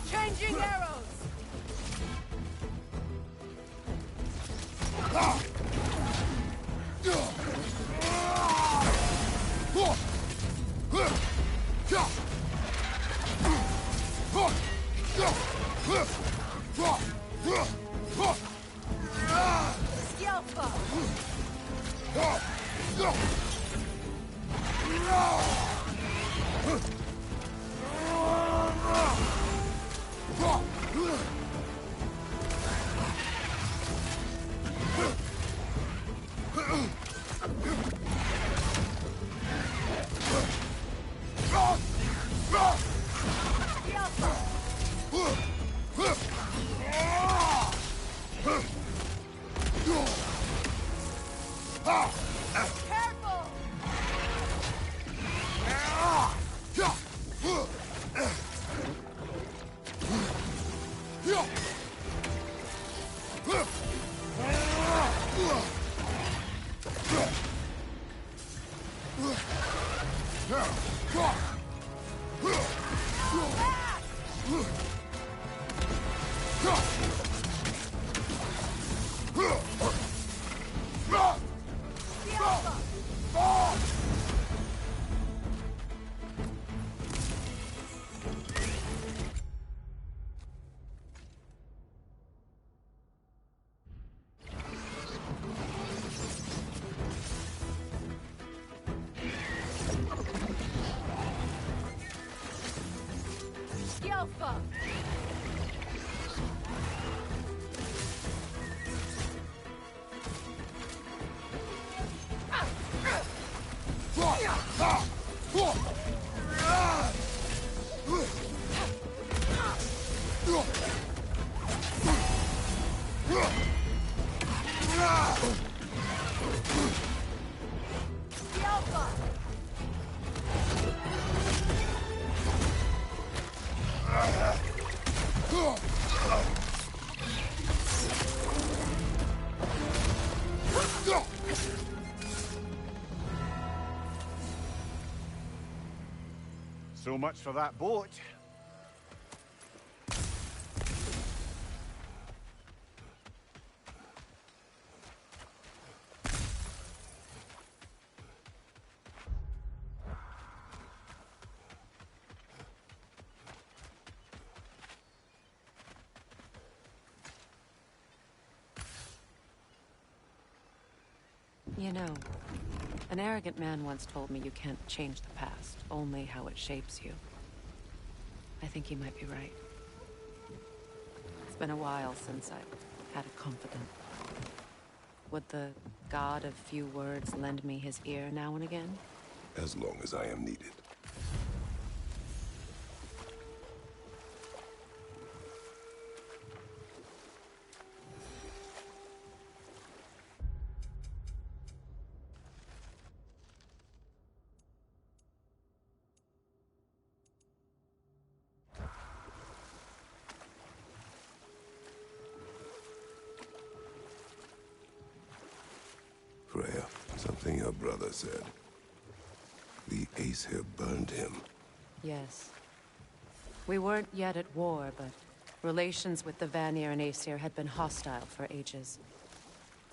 Changing arrows! So much for that boat. You know, an arrogant man once told me you can't change the past, only how it shapes you. I think he might be right. It's been a while since I've had a confidant. Would the god of few words lend me his ear now and again? As long as I am needed. Freya, something your brother said. The Aesir burned him. Yes. We weren't yet at war, but relations with the Vanir and Aesir had been hostile for ages.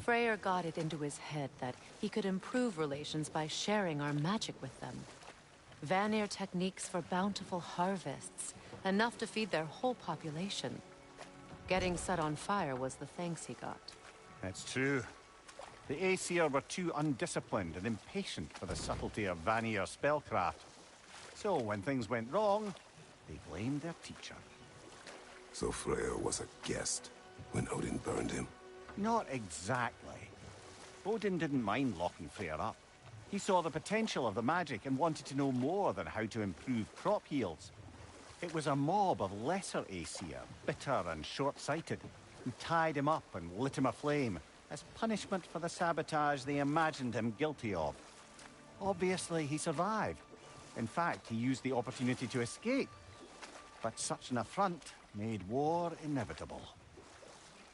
Freyr got it into his head that he could improve relations by sharing our magic with them. Vanir techniques for bountiful harvests, enough to feed their whole population. Getting set on fire was the thanks he got. It's true. The Aesir were too undisciplined and impatient for the subtlety of Vanir spellcraft. So when things went wrong, they blamed their teacher. So Freya was a guest when Odin burned him? Not exactly. Odin didn't mind locking Freyr up. He saw the potential of the magic and wanted to know more than how to improve crop yields. It was a mob of lesser Aesir, bitter and short-sighted, who tied him up and lit him aflame as punishment for the sabotage they imagined him guilty of. Obviously, he survived. In fact, he used the opportunity to escape. But such an affront made war inevitable.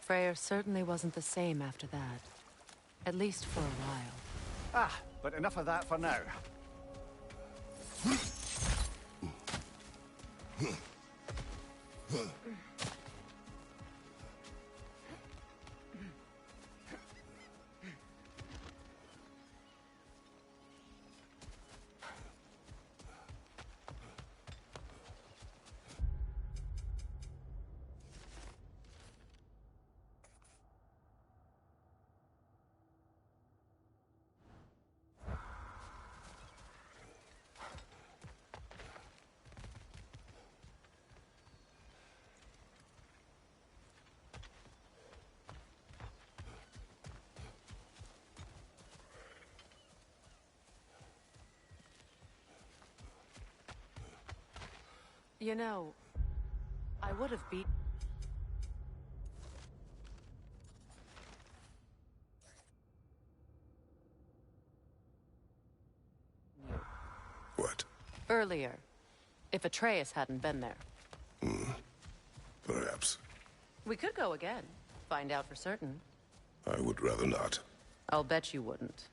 Freyr certainly wasn't the same after that. At least for a while. Ah, but enough of that for now. You know, I would have beat... What? earlier, if Atreus hadn't been there. Perhaps. We could go again, find out for certain. I would rather not. I'll bet you wouldn't.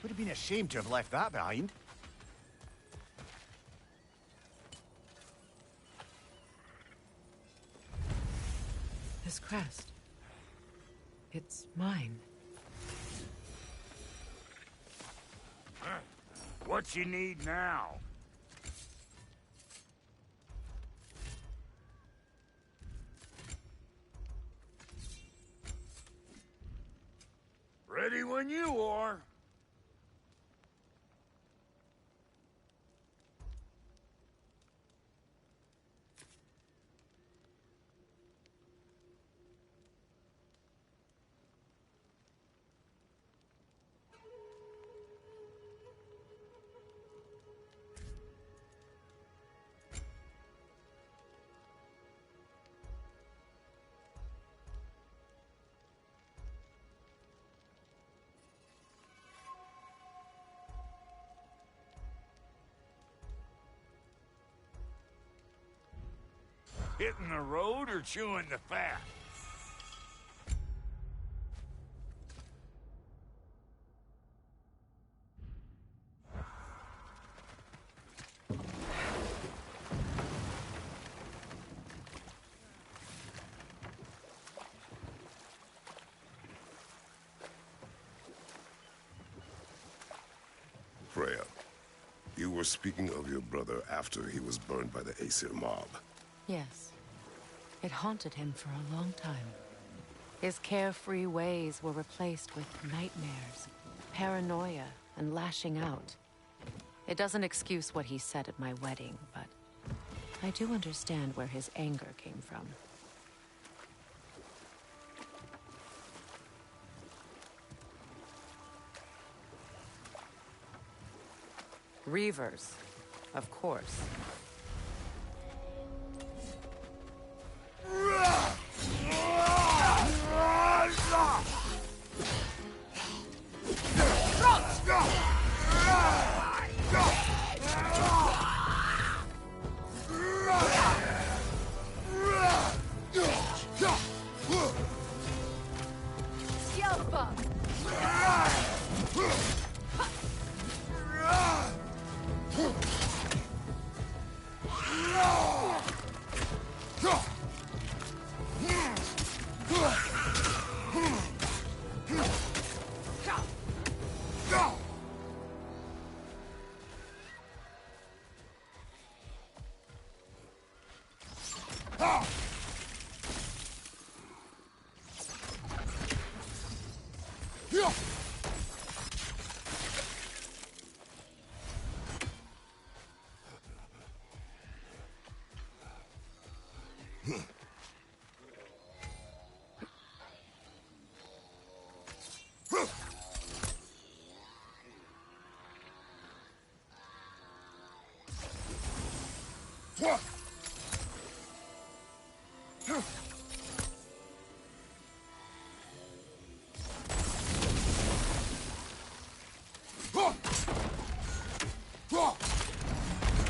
Would have been ashamed to have left that behind. This crest. It's mine. What you need now? you are. Hitting the road or chewing the fat? Freya, you were speaking of your brother after he was burned by the Aesir mob. Yes. It haunted him for a long time. His carefree ways were replaced with nightmares, paranoia, and lashing out. It doesn't excuse what he said at my wedding, but I do understand where his anger came from. Reavers, of course.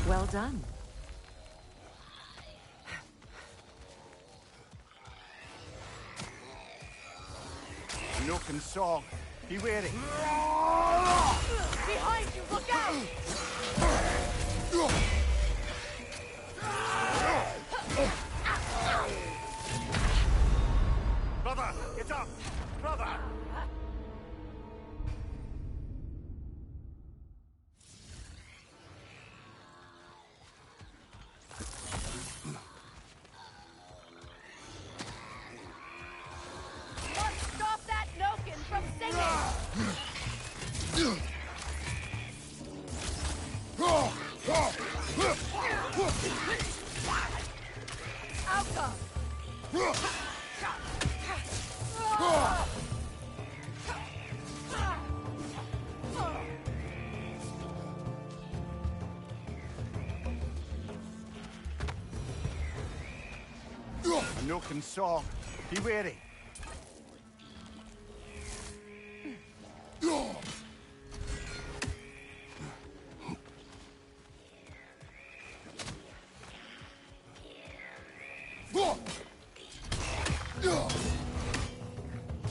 Well done. Nook and Song, be wary. Behind you, look out! Brother, get up! Brother! Must stop that Noken from singing! Outcome! Nook and Song, be wary.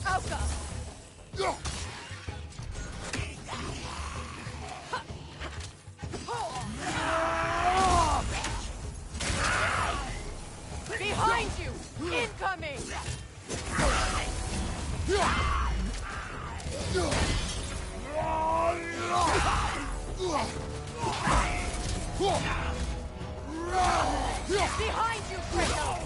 Outcome! Behind you! Incoming! Behind you, Kratos!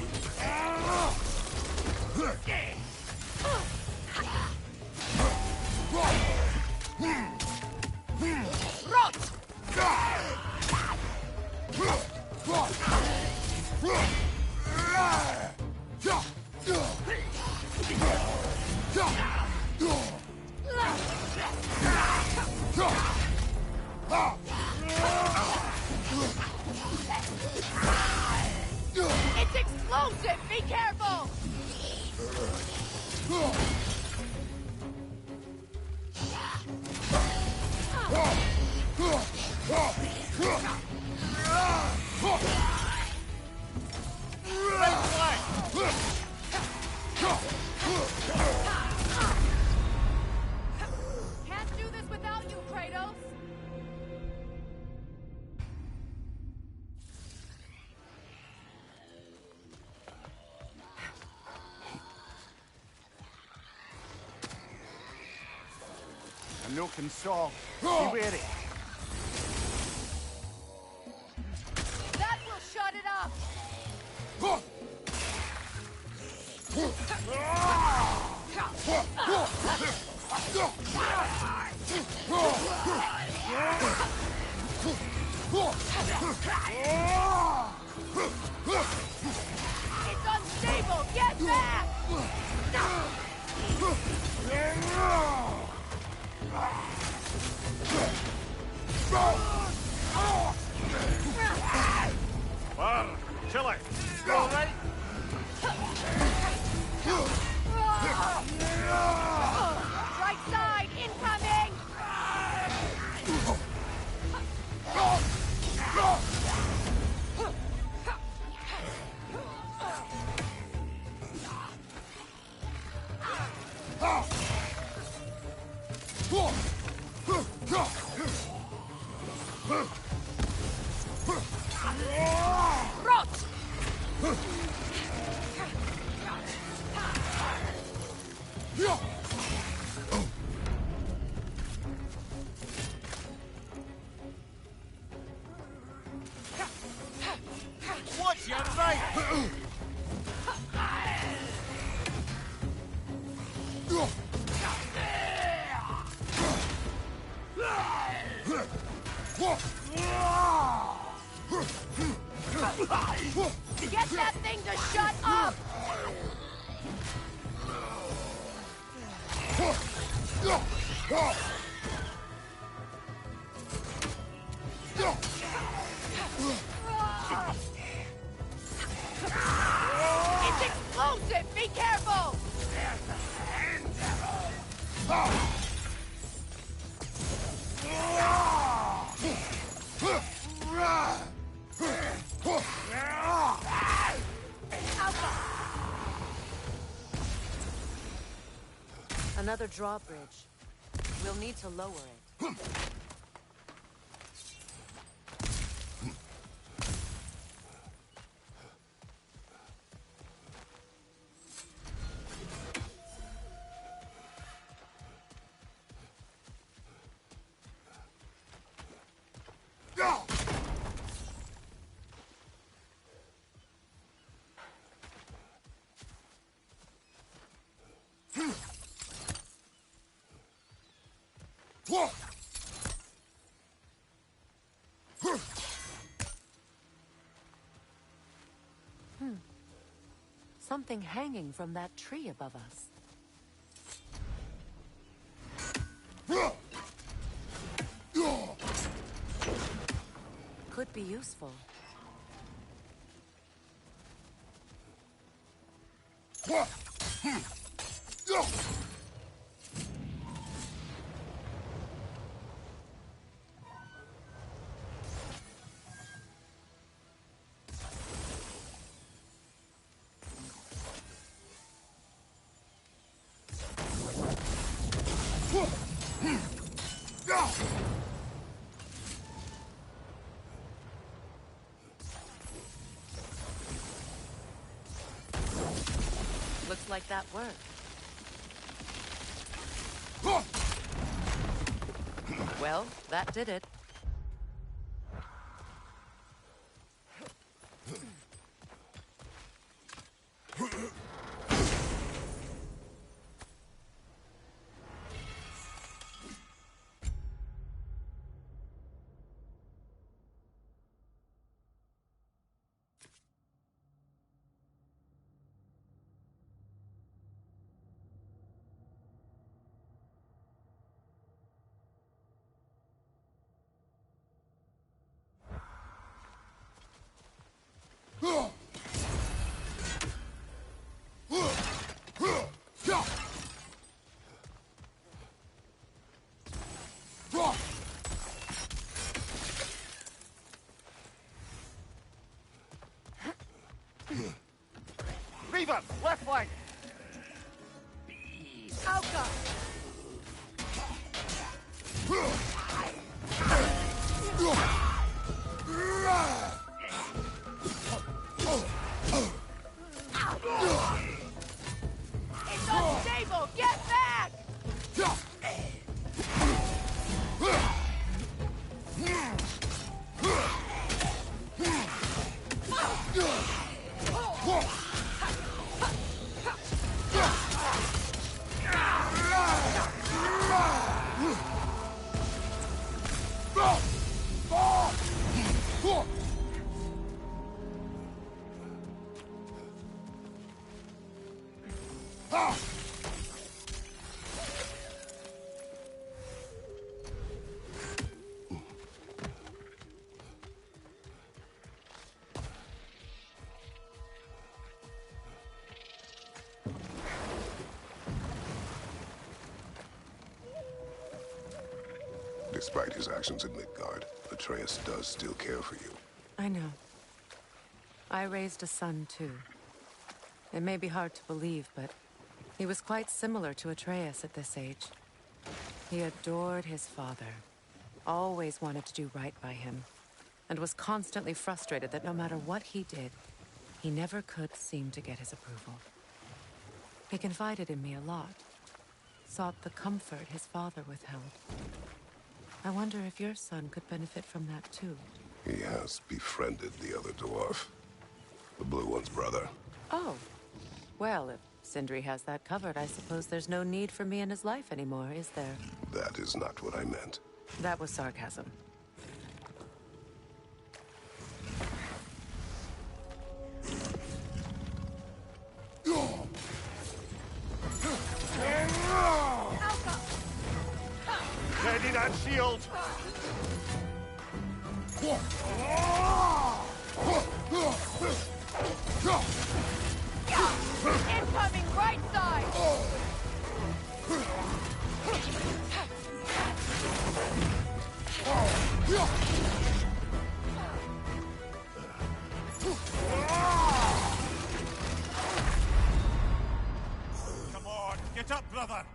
It's explosive! Be careful! Can't do this without you, Kratos! I'm no console. Be wary. That will shut it up! It's unstable! Get back! Well, chill it. You all right? Right side, incoming! Rot! Watch your right! Get that thing to shut up! It's explosive! Be careful! Another drawbridge. We'll need to lower it. Something hanging from that tree above us. Could be useful. Looks like that worked. Well, that did it. Cleaver, left flank. Alka! It's unstable! Get back! Despite his actions in Midgard, Atreus does still care for you. I know. I raised a son, too. It may be hard to believe, but he was quite similar to Atreus at this age. He adored his father, always wanted to do right by him, and was constantly frustrated that no matter what he did, he never could seem to get his approval. He confided in me a lot, sought the comfort his father withheld. I wonder if your son could benefit from that, too. He has befriended the other dwarf. The blue one's brother. Oh. Well, if Sindri has that covered, I suppose there's no need for me in his life anymore, is there? That is not what I meant. That was sarcasm. Ready that shield! Incoming right side! Come on, get up, brother!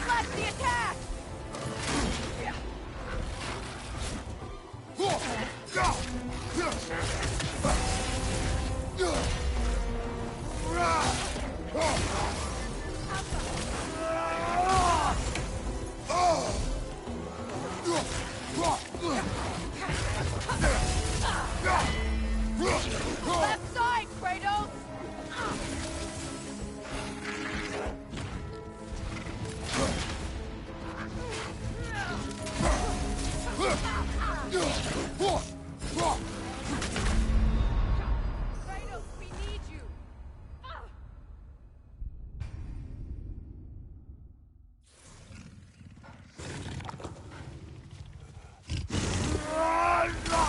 Flash the attack! Left side, Kratos! Kratos, we need you! Alka!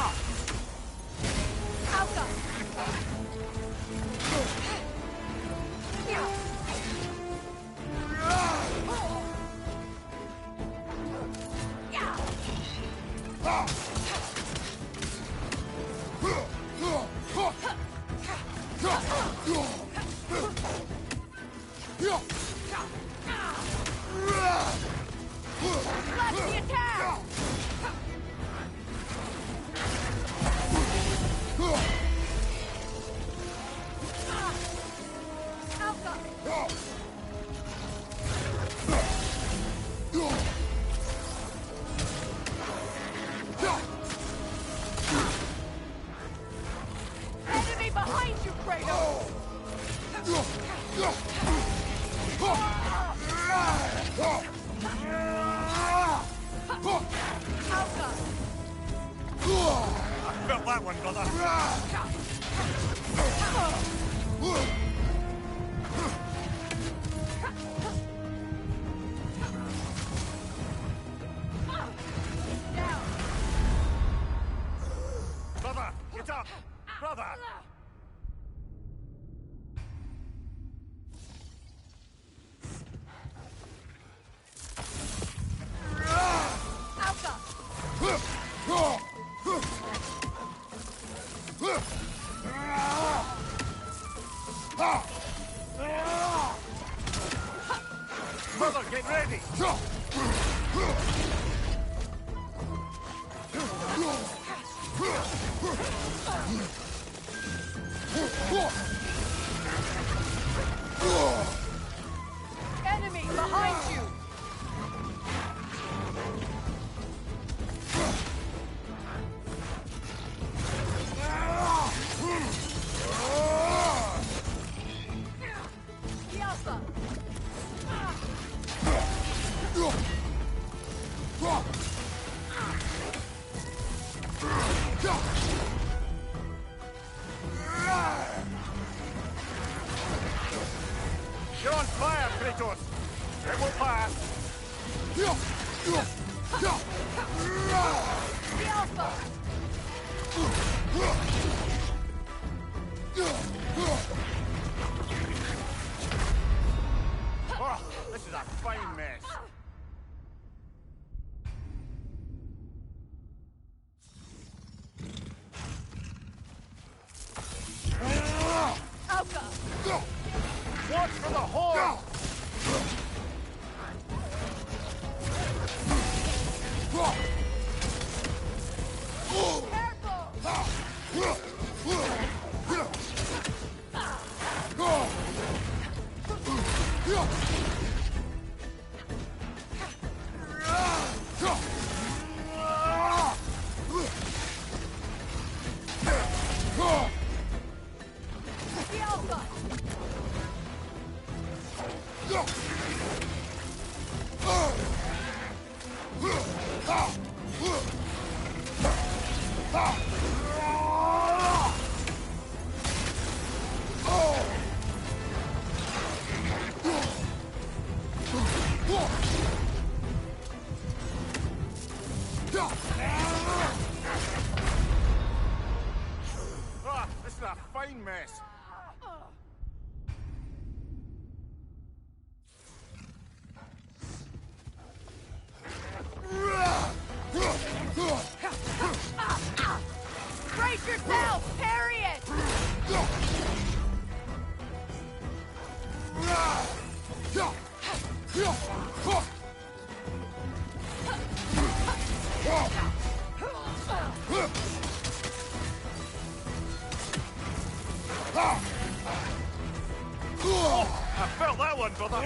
Flash the attack! Alka! Enemy behind you, Kratos! Alka! I felt that one, brother. Down! Mother, get ready! Enemy behind you! Alpha! You're on fire, Kratos! It will pass! The Alpha! Oh, this is a fine mess. Alpha! Watch for the horde! The Alpha! Ah, this is a fine mess. Brace yourself! Parry it! I felt that one, brother.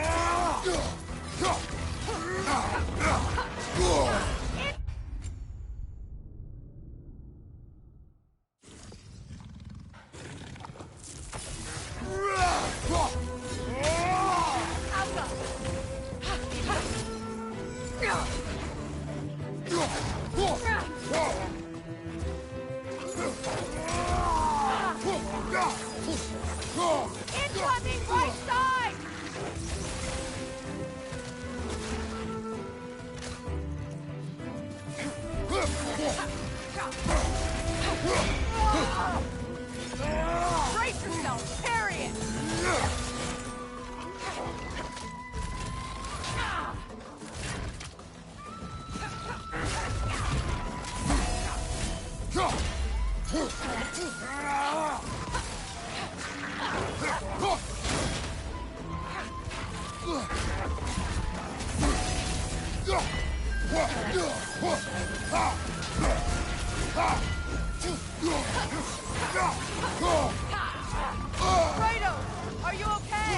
Incoming right side! Brace yourself! Parry it! Kratos, are you okay?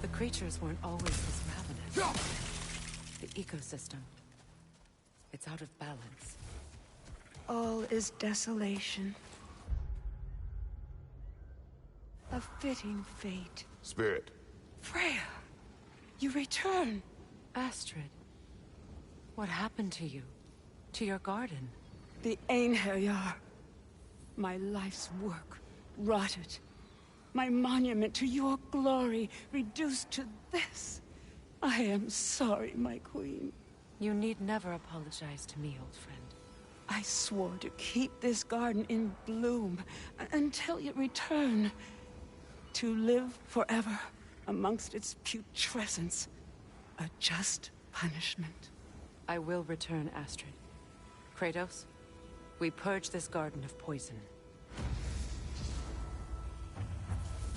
The creatures weren't always this ravenous. The ecosystem. It's out of balance. All is desolation. A fitting fate. Spirit. Freya, you return. Astrid, what happened to you? To your garden? The Einherjar. My life's work, rotted. My monument to your glory, reduced to this. I am sorry, my queen. You need never apologize to me, old friend. I swore to keep this garden in bloom until you return. To live forever amongst its putrescence. A just punishment. I will return, Astrid. Kratos, we purge this garden of poison.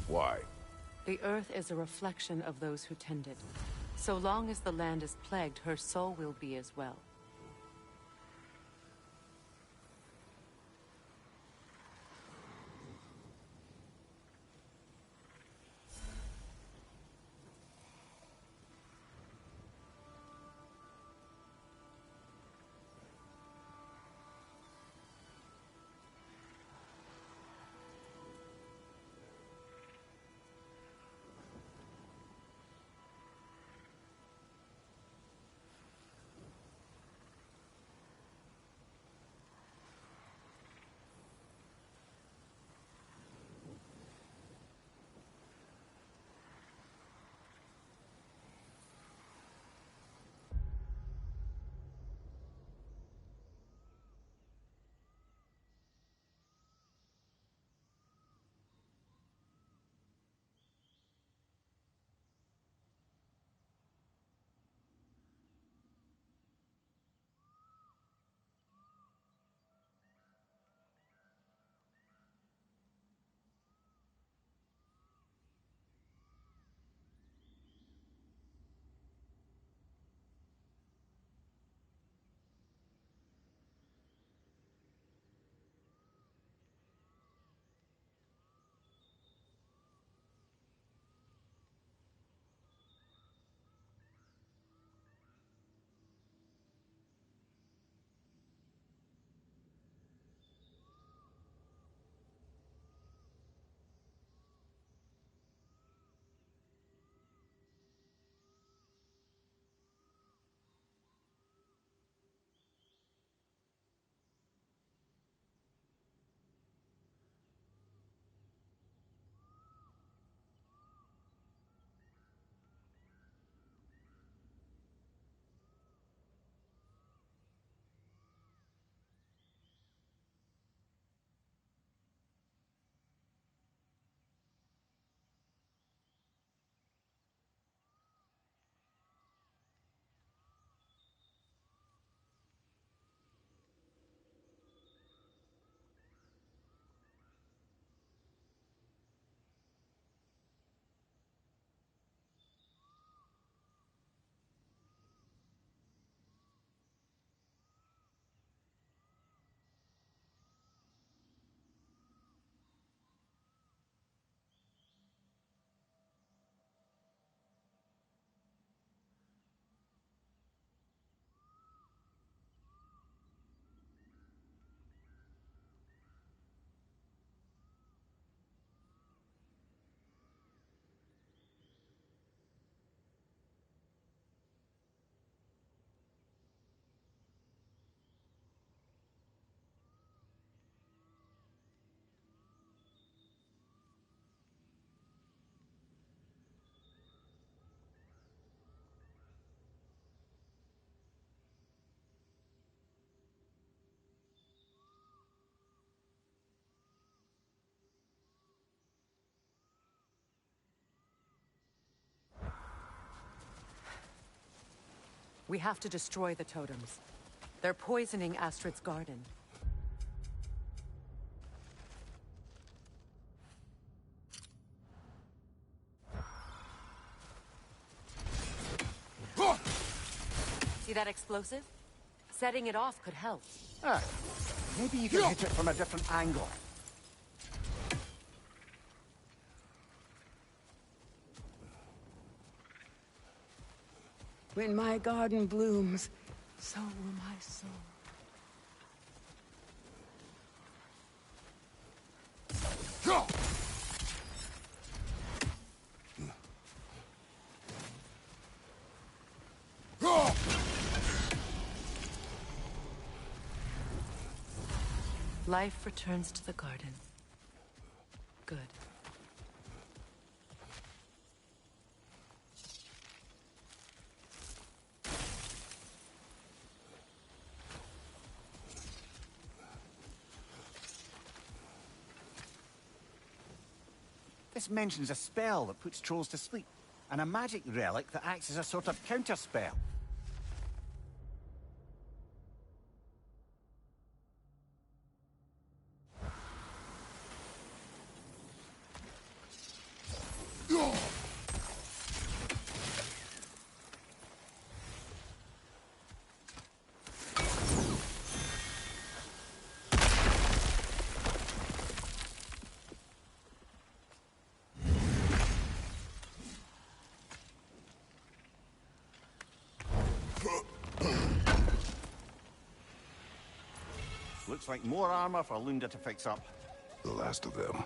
Why? The earth is a reflection of those who tend it. So long as the land is plagued, her soul will be as well. We have to destroy the totems. They're poisoning Astrid's garden. See that explosive? Setting it off could help. Ah, maybe you can hit it from a different angle. When my garden blooms, so will my soul. Life returns to the garden. Good. This mentions a spell that puts trolls to sleep, and a magic relic that acts as a sort of counterspell. Looks like more armor for Lunda to fix up. The last of them.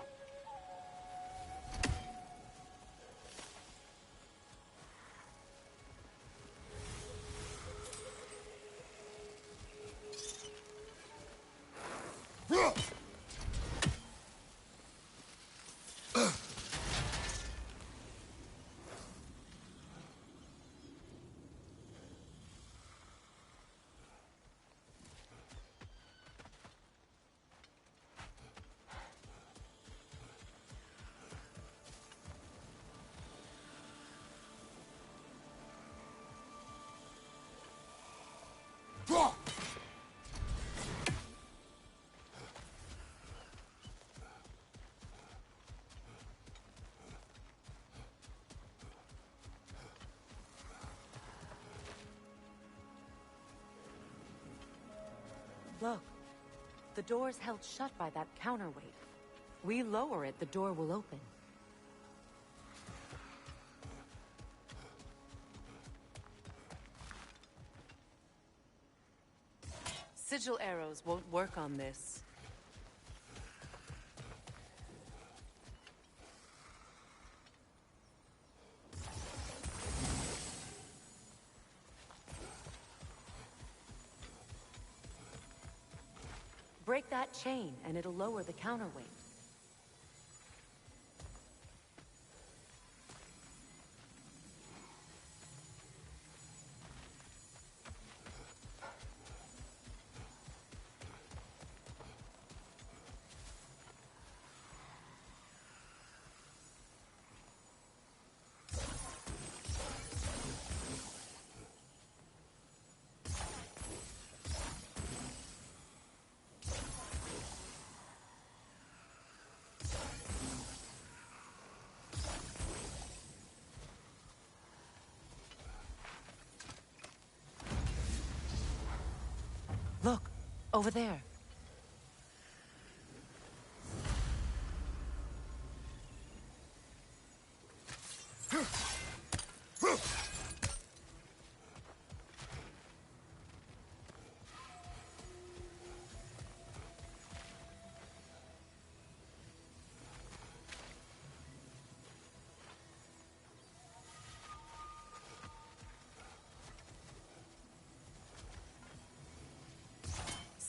Look, the door's held shut by that counterweight. We lower it, the door will open. Sigil arrows won't work on this. Break that chain, and it'll lower the counterweight. Look, over there.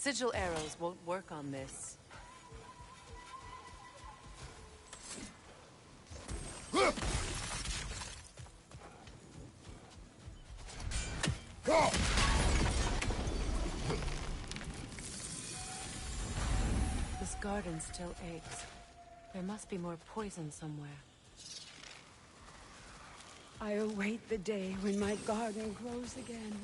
Sigil arrows won't work on this. This garden still aches. There must be more poison somewhere. I await the day when my garden grows again.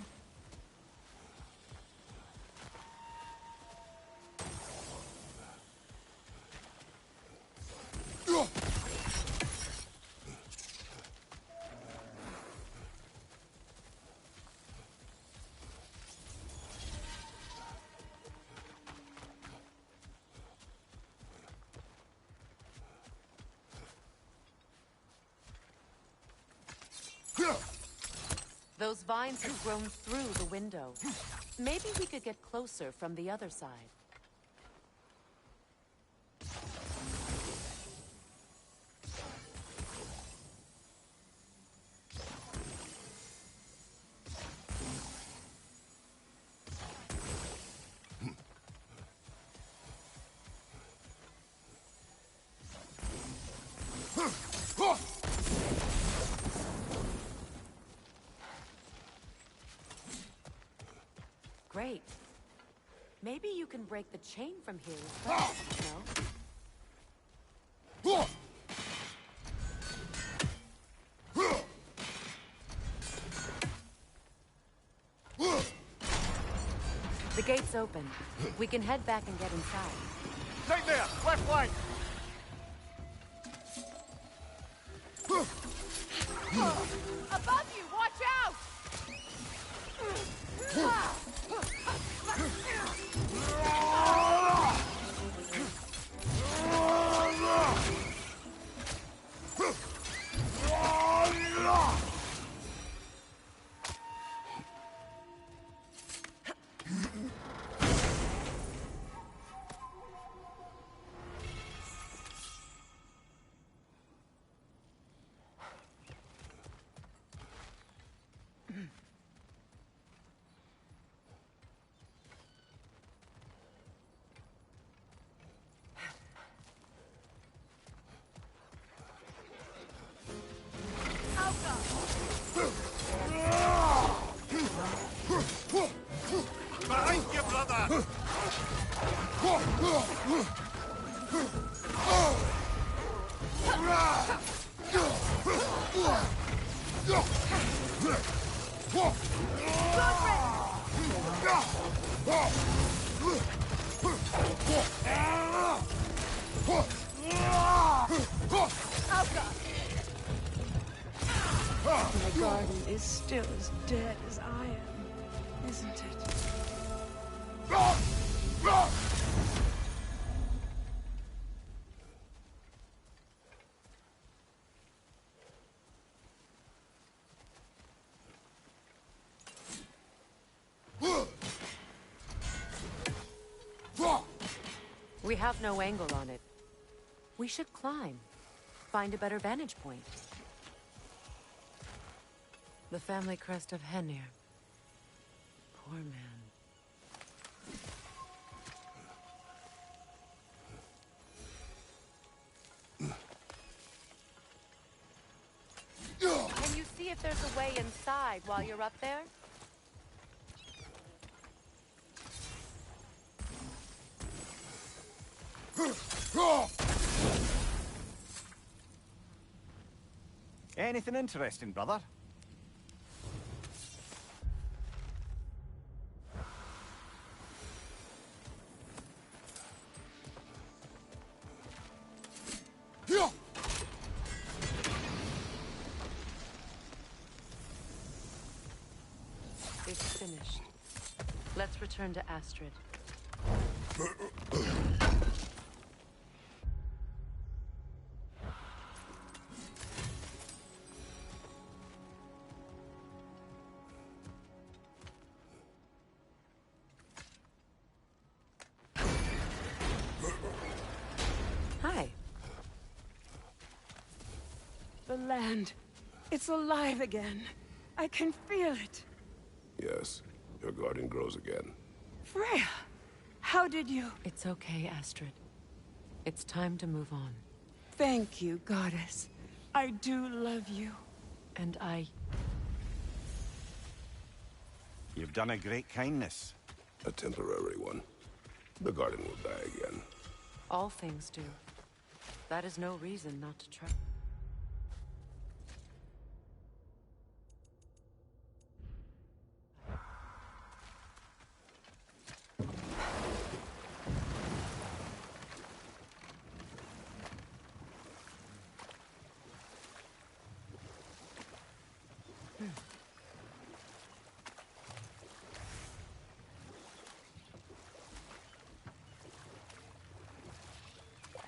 Those vines have grown through the window. Maybe we could get closer from the other side. Great. Maybe you can break the chain from here as well, no? The gate's open. We can head back and get inside. Right there! Left flank! Above you! Watch out! Behind you, brother! The garden is still as dead as I am, isn't it? We have no angle on it. We should climb. Find a better vantage point. The family crest of Henir. Poor man. Can you see if there's a way inside while you're up there? Anything interesting, brother? It's finished. Let's return to Astrid. Hi. The land. It's alive again. I can feel it. Yes, your garden grows again. Freya, how did you... It's okay, Astrid. It's time to move on. Thank you, goddess. I do love you. And I... You've done a great kindness. A temporary one. The garden will die again. All things do. That is no reason not to try.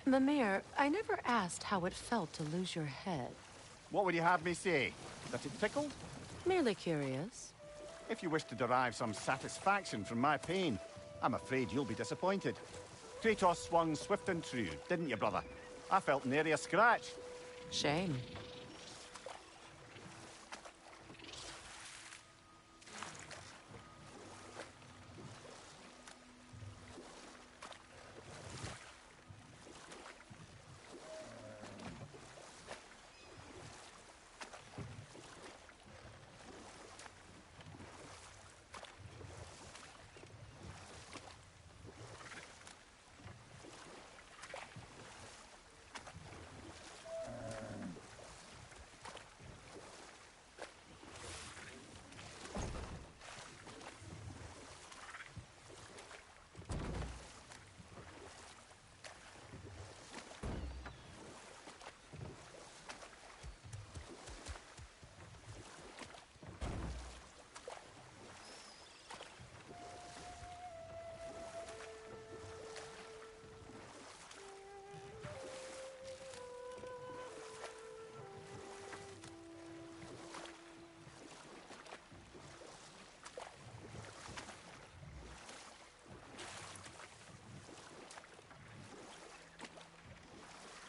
Mimir, I never asked how it felt to lose your head. What would you have me say? That it tickled? Merely curious. If you wish to derive some satisfaction from my pain, I'm afraid you'll be disappointed. Kratos swung swift and true, didn't you, brother? I felt nary a scratch. Shame.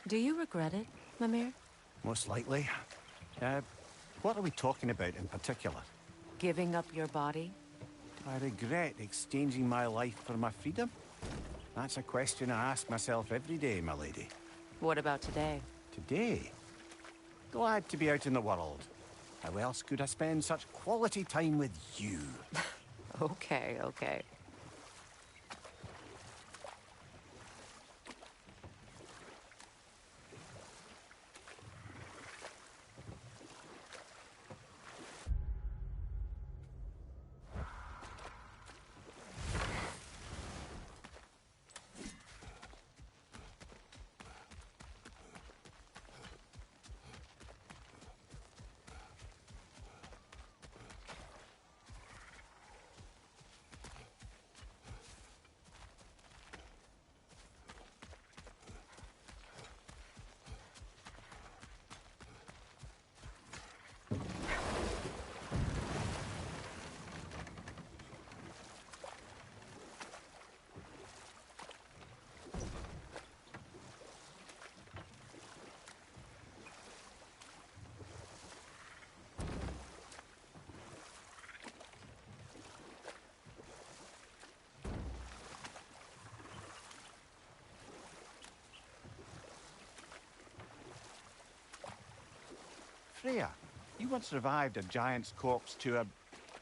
Do you regret it, Mimir? Most likely. What are we talking about in particular? Giving up your body? Do I regret exchanging my life for my freedom? That's a question I ask myself every day, my lady. What about today? Today? Glad to be out in the world. How else could I spend such quality time with you? Okay, okay. Freya, you once revived a giant's corpse to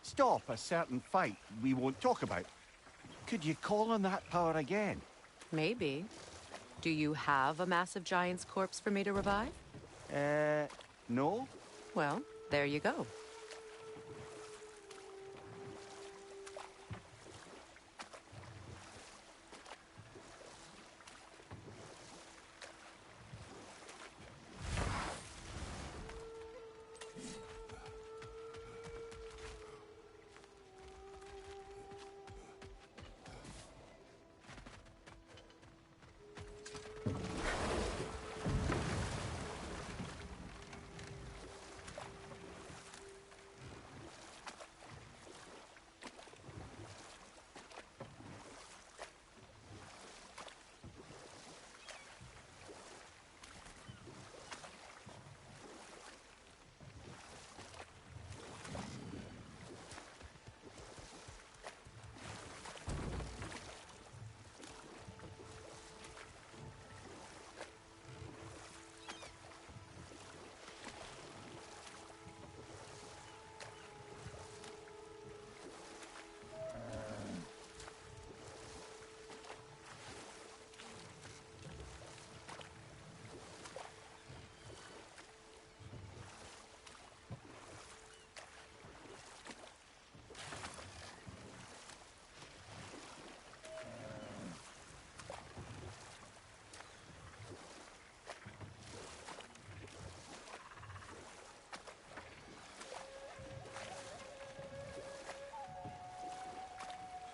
stop a certain fight we won't talk about. Could you call on that power again? Maybe. Do you have a massive giant's corpse for me to revive? No? Well, there you go.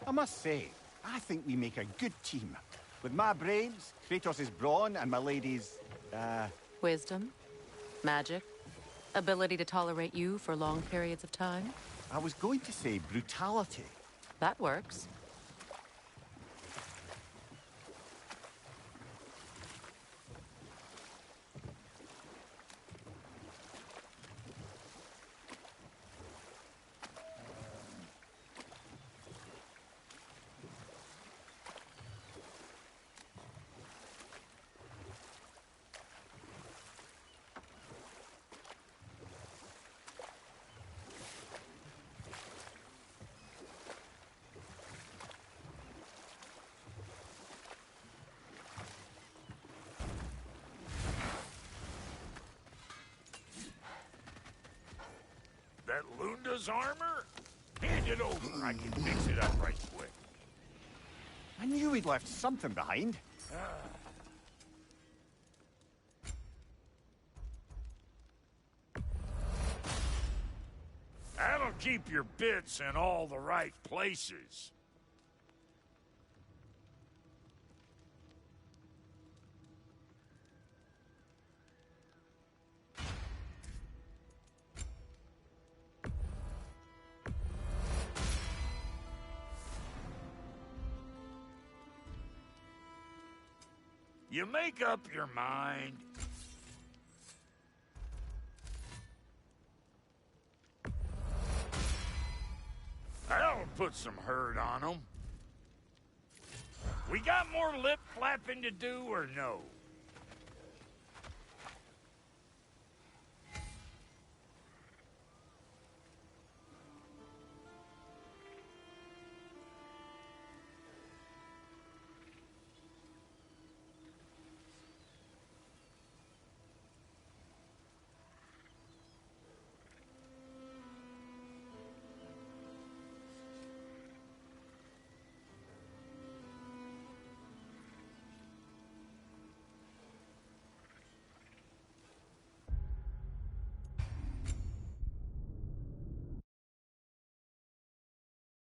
I must say, I think we make a good team. With my brains, Kratos' brawn, and my lady's, Wisdom? Magic? Ability to tolerate you for long periods of time? I was going to say brutality. That works. That Lunda's armor? Hand it over. I can fix it up right quick. I knew we'd left something behind. That'll keep your bits in all the right places. You make up your mind. That'll put some hurt on them. We got more lip flapping to do or no?